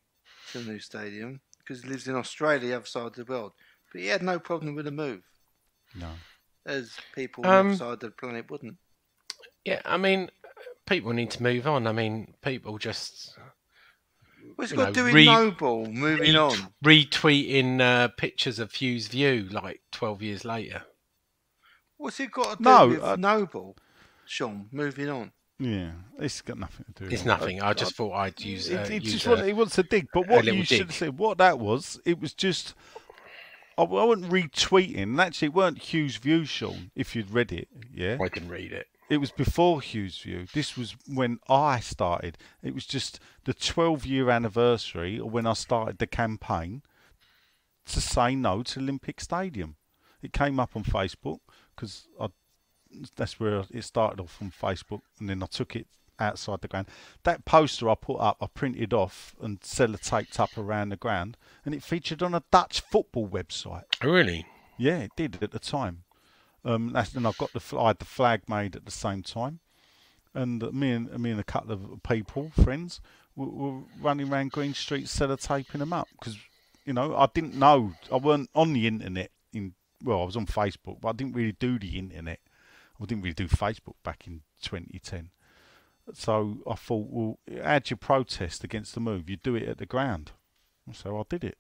to the new stadium because he lives in Australia, the other side of the world. But he had no problem with the move, No. as people on the other side of the planet wouldn't. Yeah, I mean, people need to move on. I mean, people just What's it You got to know, do with Noble moving on? retweeting pictures of Hugh's View like 12 years later. What's it got to do with No, Noble, Sean, moving on? Yeah, it's got nothing to do with It's it. nothing. I just thought I'd use he wants to dig. But what little you should dig. have said, what that was, it was just, I wasn't retweeting. And actually, it weren't Hugh's View, Sean, if you'd read it. Yeah. I can read it. It was before Hugh's View. This was when I started. It was just the 12-year anniversary of when I started the campaign to say no to Olympic Stadium. It came up on Facebook because that's where it started off on Facebook, and then I took it outside the ground. That poster I put up, I printed off and sellotaped up around the ground, and it featured on a Dutch football website. Really? Yeah, it did at the time. And I've got I had the flag made at the same time, and me and a couple of people, friends, were running around Green Street sellotaping them up because I didn't know, I weren't on the internet. I was on Facebook, but I didn't really do the internet. I didn't really do Facebook back in 2010. So I thought, well, how'd you protest against the move? You do it at the ground. So I did it.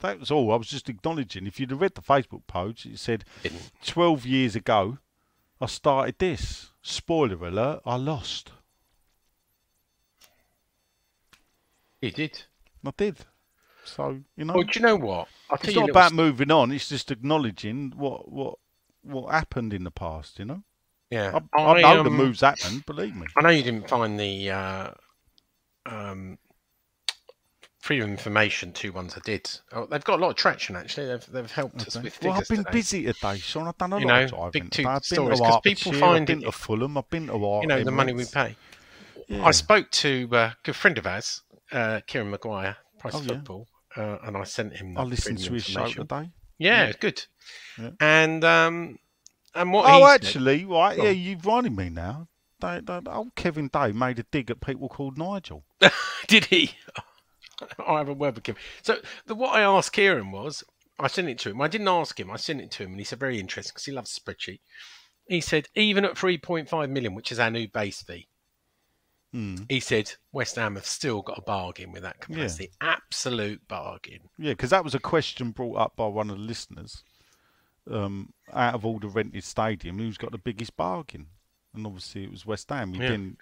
That was all. I was just acknowledging. If you'd have read the Facebook page, it said 12 years ago, I started this. Spoiler alert, I lost. You did. I did. So, Well, do you know what? It's not about moving on. It's just acknowledging what happened in the past, Yeah. I know the moves happened, believe me. I know you didn't find the Freedom of Information 2 ones I did. Oh, they've got a lot of traction, actually. They've helped us with figures. Well, I've been today. busy today, Sean. I've done a lot of driving. big two I've been stories, to 'cause people Hertfordshire, find I've been it- to Fulham, I've been to the money we Emirates. pay. Yeah. I spoke to a good friend of ours, Kieran Maguire, Price of yeah. Football, and I sent him the I listened Freedom to his show Information. today. Yeah, it's good. Yeah. And And what Oh, he actually, right, Go yeah, on. you've reminded me now. Old Kevin Day made a dig at people called Nigel. said, did he? I have a word with him. So what I asked Kieran was, I sent it to him. I didn't ask him. I sent it to him, and he said very interesting because he loves the spreadsheet. He said even at 3.5 million, which is our new base fee, he said West Ham have still got a bargain with that capacity. Absolute bargain. Yeah, because that was a question brought up by one of the listeners. Out of all the rented stadium, who's got the biggest bargain? And obviously it was West Ham.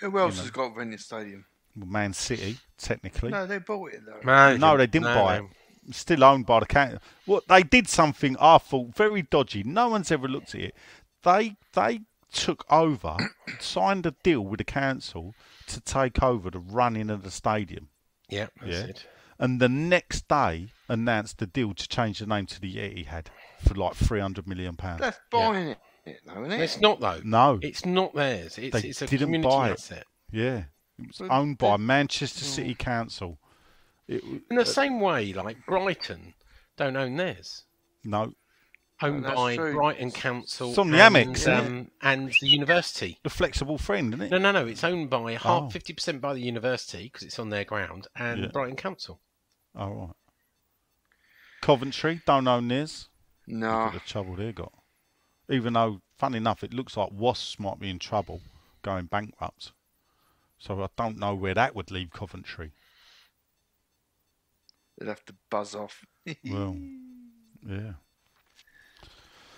Who else has got rented stadium? Man City, technically. No, they bought it though. No, they didn't buy it. Still owned by the county. Well, they did something I thought very dodgy. No one's ever looked at it. They took over, signed a deal with the council to take over the running of the stadium. Yeah, that's it. And the next day announced the deal to change the name to the Etihad for like £300 million. That's buying it though, isn't it? It's not though. No, It's not theirs. It's a didn't community buy it. asset. yeah, it was owned by Manchester City Council. In the same way, like Brighton don't own theirs. No, Owned that's by true. Brighton Council It's on the and, Amex, isn't and the university. the flexible friend, isn't it? No. It's owned by Oh. 50% by the university because it's on their ground and Brighton Council. Oh, right. Coventry don't own theirs. No. Look at the trouble they got. Even though, funny enough, it looks like Wasps might be in trouble going bankrupt. So I don't know where that would leave Coventry. They'd have to buzz off. Well, yeah.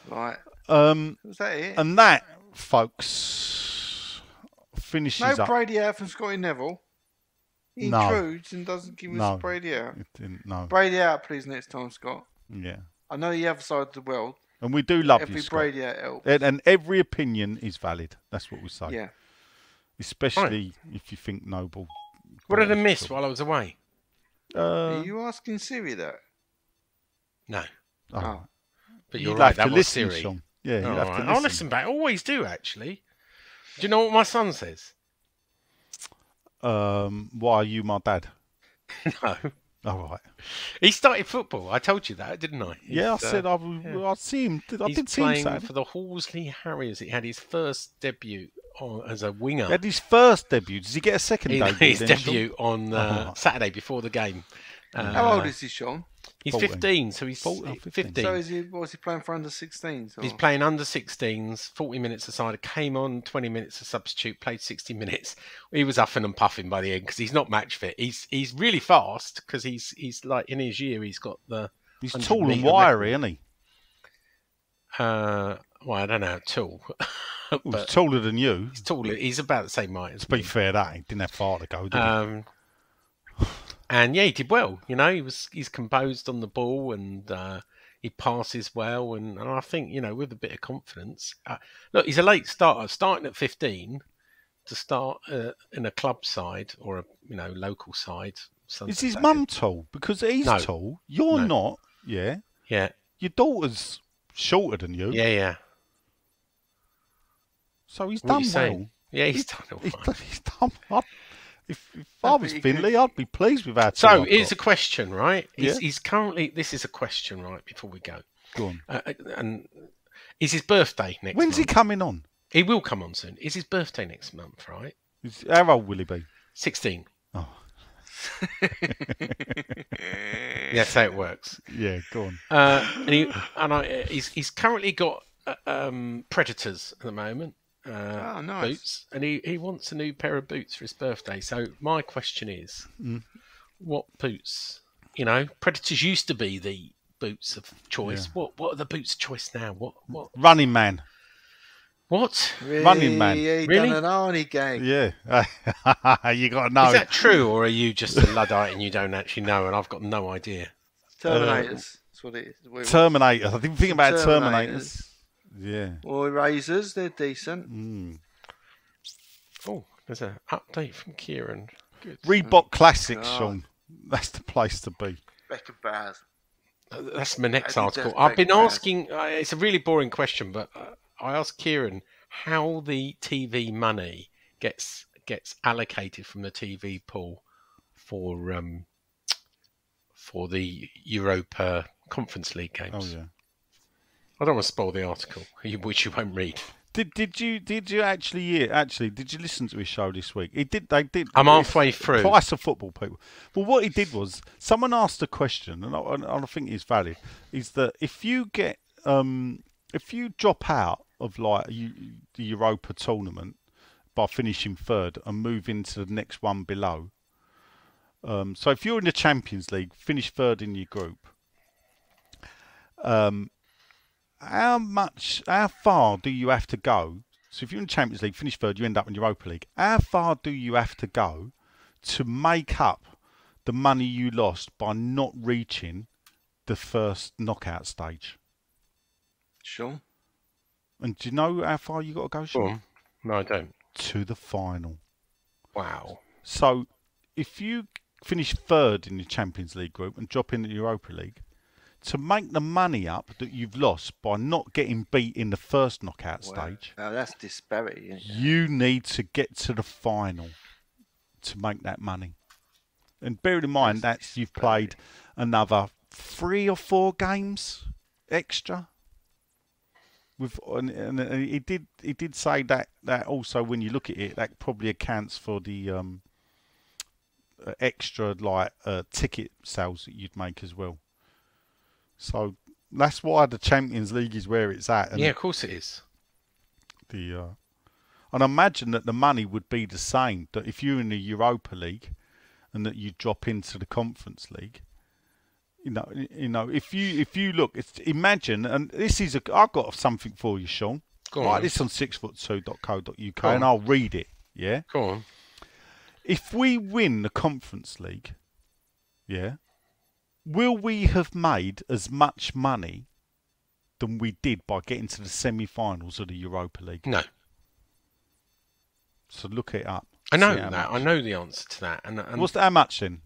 Right. Was that it? And that, folks, finishes No up. Brady out from Scotty Neville. He No. intrudes and doesn't give No. us Brady out. It didn't, no. Brady out, please, next time, Scott. Yeah. I know the other side of the world. And we do love Every you, Scott. Brady out helps. And every opinion is valid. That's what we say. Yeah. Especially if you think Noble. What did I miss while I was away? Are you asking Siri that? No, Oh. but you're You'd right. have That to was listen, Siri. Sean. Yeah, you'd Oh, have to right. listen. I'll listen back. I always do, actually. Do you know what my son says? Why are you my dad? No. All right. He started football. I told you that, didn't I? Yeah, I He's, said I'd see him. I he's did see him playing Saturday. for the Horsley Harriers. He had his first debut as a winger. He had his first debut. Does he get a second He debut? his then, debut on Saturday before the game. How old is he, Sean? He's 14. 15, so he's 14. 15. So was he playing for under 16s? He's playing under 16s, 40 minutes aside. Came on 20 minutes as substitute, played 60 minutes. He was huffing and puffing by the end because he's not match fit. He's really fast because he's like in his year he's got the. He's 100 tall and metre wiry, isn't he? Well, I don't know, tall. Well, but he's taller than you. he's taller. He's about the same height as To be me. fair, that he didn't have far to go, did he? And yeah, he did well. You know, he's composed on the ball and he passes well. And I think with a bit of confidence. Look, he's a late starter, starting at 15 to start in a club side or a local side. Is his mum tall? Because he's No. tall. You're No. not. Yeah. Yeah, Your daughter's shorter than you. yeah. So he's What are done you well. saying? Yeah, he's done all He's right. done, he's done well. If I was Finley, I'd be pleased with our team. So I've here's a got. question, right? Yeah. He's currently. This is a question, right? Before we go, Go on. and is his birthday next When's he month? coming on? He will come on soon. Is his birthday next month, right? How old will he be? 16. Oh, That's how it works. yeah, go on. He's currently got Predators at the moment. Oh, nice. Boots, and he wants a new pair of boots for his birthday. So my question is, what boots? Predators used to be the boots of choice. Yeah. What are the boots of choice now? What? Running Man. What? Running Man. He Really? done an Arnie gang. Yeah. You got to know. Is that true, or are you just a Luddite and you don't actually know? And I've got no idea. Terminators. That's what it is. Terminators. I didn't think about Some Terminators. Yeah. Or Razors, they're decent. Mm. Oh, there's an update from Kieran. Good. Reebok Classics, God. Sean. That's the place to be. Becca Baz. That's my next I think article. that's I've been very bad. asking. It's a really boring question, but I asked Kieran how the TV money gets allocated from the TV pool for the Europa Conference League games. Oh, yeah. I don't want to spoil the article, which you won't read. Did you actually did you listen to his show this week? They did. I'm halfway through. Price of football, people. Well, what he did was someone asked a question, and I think it's valid. Is that if you get if you drop out of like the Europa tournament by finishing third and move into the next one below. So if you're in the Champions League, finish third in your group. How far do you have to go? So if you're in the Champions League, finish third, you end up in Europa League. How far do you have to go to make up the money you lost by not reaching the first knockout stage? Sure. And do you know how far you got to go, Sean? No, I don't. To the final. Wow. So if you finish third in the Champions League group and drop in the Europa League, to make the money up that you've lost by not getting beat in the first knockout stage, that's disparity. Isn't it? you need to get to the final to make that money. And bear in mind that you've played another 3 or 4 games extra. And he did say that also when you look at it, that probably accounts for the extra ticket sales that you'd make as well. So that's why the Champions League is where it's at. And yeah, of course it is. And I imagine that the money would be the same. That if you're in the Europa League and that you drop into the Conference League, you know, if you look, imagine, and I've got something for you, Sean. Go on. Write this on 6foot2.co.uk and I'll read it. Yeah. Go on. If we win the Conference League, yeah, will we have made as much money than we did by getting to the semi-finals of the Europa League? No. So look it up. I know that. I know the answer to that. And what's how much then?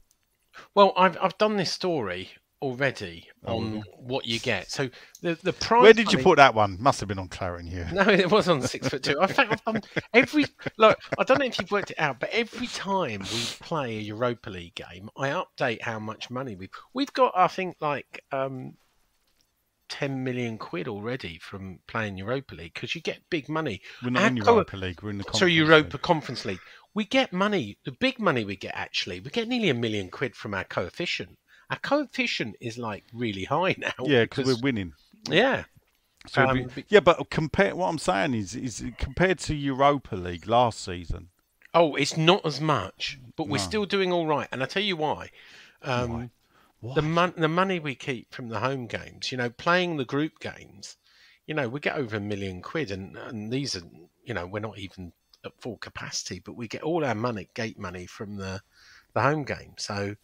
Well, I've done this story already on what you get. So the prize. Where did you put that one? Must have been on Claret here. No, it was on 6foot2. In fact, I've done I don't know if you've worked it out, but every time we play a Europa League game, I update how much money we've got. I think 10 million quid already from playing Europa League, because you get big money. We're not in Europa League. We're in the Conference League. Europa Conference League. We get money. The big money we get, actually, we get nearly £1 million from our coefficient. Our coefficient is really high now. Yeah, because we're winning. Yeah. So but what I'm saying is compared to Europa League last season. Oh, it's not as much, but we're still doing all right. And I tell you why. Why? The money we keep from the home games, playing the group games, we get over £1 million quid, and these are, we're not even at full capacity, but we get all our gate money from the home game. So,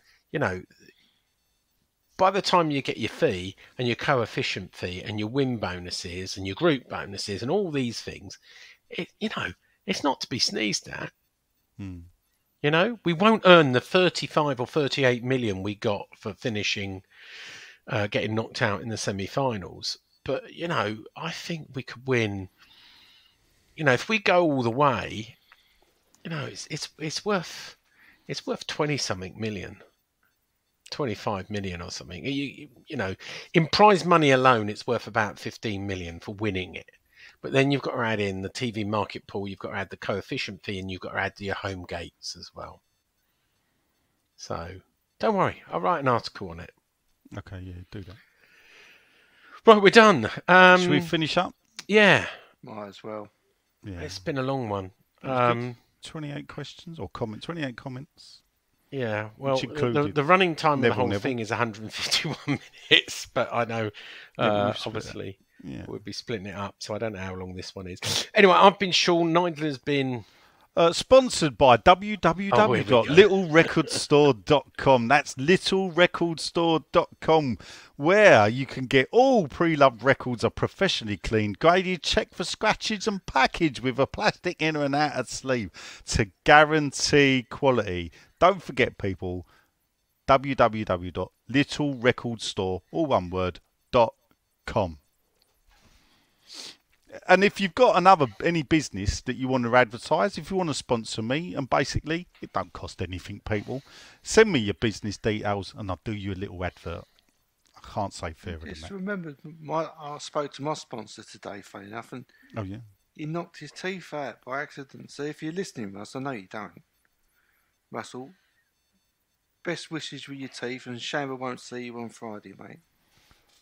by the time you get your fee and your coefficient fee and your win bonuses and your group bonuses and all these things, it's not to be sneezed at. We won't earn the 35 or 38 million we got for finishing, getting knocked out in the semi-finals. But, I think we could win. If we go all the way, it's worth 20-something million. 25 million or something. In prize money alone, it's worth about 15 million for winning it. But then you've got to add in the TV market pool, you've got to add the coefficient fee, and you've got to add your home gates as well. So don't worry, I'll write an article on it. Okay, yeah, do that. Right, we're done. Should we finish up? Yeah. Might as well. Yeah. It's been a long one. 28 questions or 28 comments. Yeah, well, the running time of the whole thing is 151 minutes, but I know, obviously, we'll be splitting it up, so I don't know how long this one is. Anyway, I've been Sean. Nigel has been... sponsored by www.littlerecordstore.com. That's littlerecordstore.com, where you can get all pre-loved records are professionally cleaned, graded, checked for scratches and packaged with a plastic inner and outer sleeve to guarantee quality. Don't forget, people, www.littlerecordstore, all one word, .com. And if you've got any business that you want to advertise, if you want to sponsor me, and basically, it don't cost anything, people, send me your business details and I'll do you a little advert. can't say fairer than Just that. remember, I spoke to my sponsor today, funny enough, and Oh, yeah. he knocked his teeth out by accident. So if you're listening, Russ, I know you don't. Russell, best wishes with your teeth, and shame I won't see you on Friday, mate.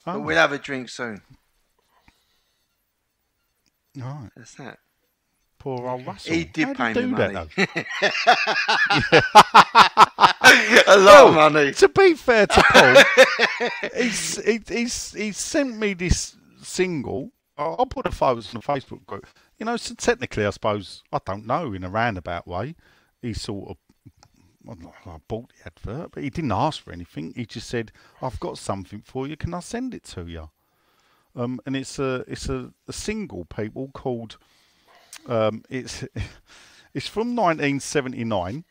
Oh, But we'll have a drink soon. right. That's that. Poor old Russell. He did How'd pay he me do money. that, A lot of money. To be fair to Paul, he's sent me this single. I'll put the photos on the Facebook group. You know, so technically, I suppose, I don't know, in a roundabout way, he sort of, I bought the advert, but he didn't ask for anything. He just said, I've got something for you, can I send it to you? And it's a single, people, called, it's from 1979.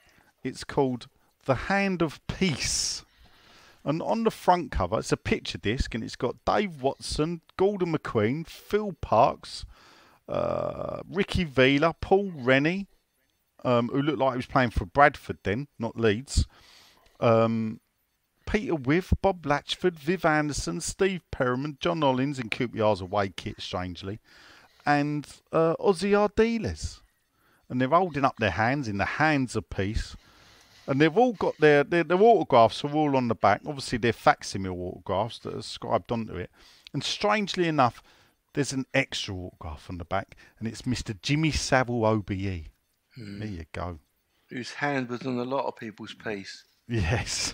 It's called The Hand of Peace. And on the front cover, it's a picture disc, and it's got Dave Watson, Gordon McQueen, Phil Parks, Ricky Vila, Paul Rennie, who looked like he was playing for Bradford then, not Leeds. Peter Wiff, Bob Latchford, Viv Anderson, Steve Perriman, John Hollins in QPR's away kit, strangely, and Ozzy Ardiles. And they're holding up their hands in the hands of peace. And they've all got their autographs are all on the back. Obviously, they're facsimile autographs that are scribed onto it. And strangely enough, there's an extra autograph on the back, and it's Mr. Jimmy Savile OBE. There you go. Whose hand was on a lot of people's piece. Yes.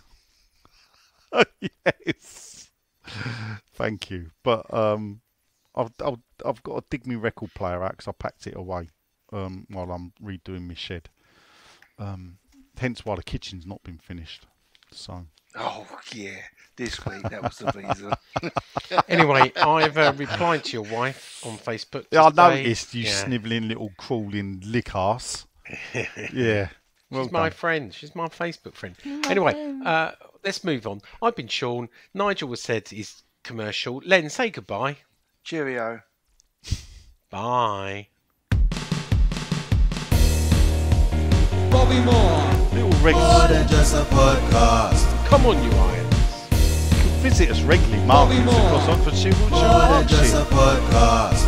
Yes. Thank you. But I've got to dig my record player out because I packed it away while I'm redoing my shed. Hence why the kitchen's not been finished. So. Oh, yeah. This week, that was the reason. Anyway, I've replied to your wife on Facebook. Yeah, I today. noticed you snivelling little crawling lick arse. Yeah. Well She's my done. friend. She's my Facebook friend. Anyway, let's move on. I've been Sean. Nigel was said his commercial. Len, say goodbye. Cheerio. Bye. Bobby Moore. Little More regulars. than just a podcast. Come on, you irons. Visit us regularly, markets Moore. across Oxfordshire, More Wiltshire, than just a Berkshire. podcast.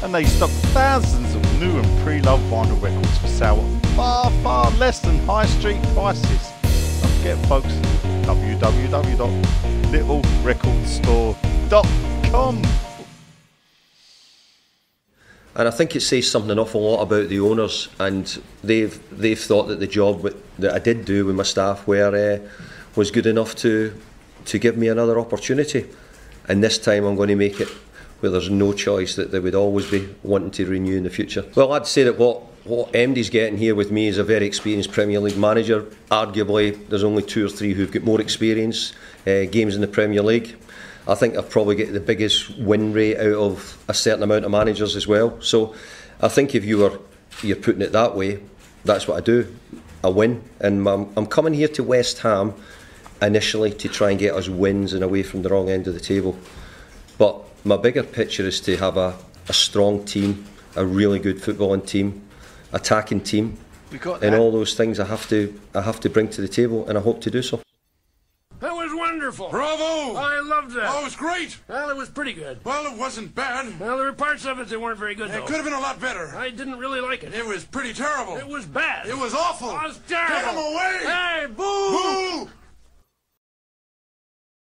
And they stock thousands of new and pre-loved vinyl records for sale at far, far less than high street prices. Don't forget, folks, www.littlerecordstore.com. And I think it says something an awful lot about the owners, and they've thought that the job that I did do with my staff was good enough to give me another opportunity. And this time I'm going to make it where there's no choice, that they would always be wanting to renew in the future. Well, I'd say that what MD's getting here with me is a very experienced Premier League manager. Arguably, there's only 2 or 3 who've got more experience, games in the Premier League. I think I've probably got the biggest win rate out of a certain amount of managers as well. So I think if you're putting it that way, that's what I do. I win. And I'm coming here to West Ham initially to try and get us wins and away from the wrong end of the table. But my bigger picture is to have a strong team, a really good footballing team, attacking team, We got that. and all those things I have to bring to the table, and I hope to do so. That was wonderful. Bravo! I loved that. Oh, it was great! Well, it was pretty good. Well, it wasn't bad. Well, there were parts of it that weren't very good, It though. could have been a lot better. I didn't really like it. It was pretty terrible. It was bad. It was awful. It was terrible. Get him away! Hey, boo! Boo!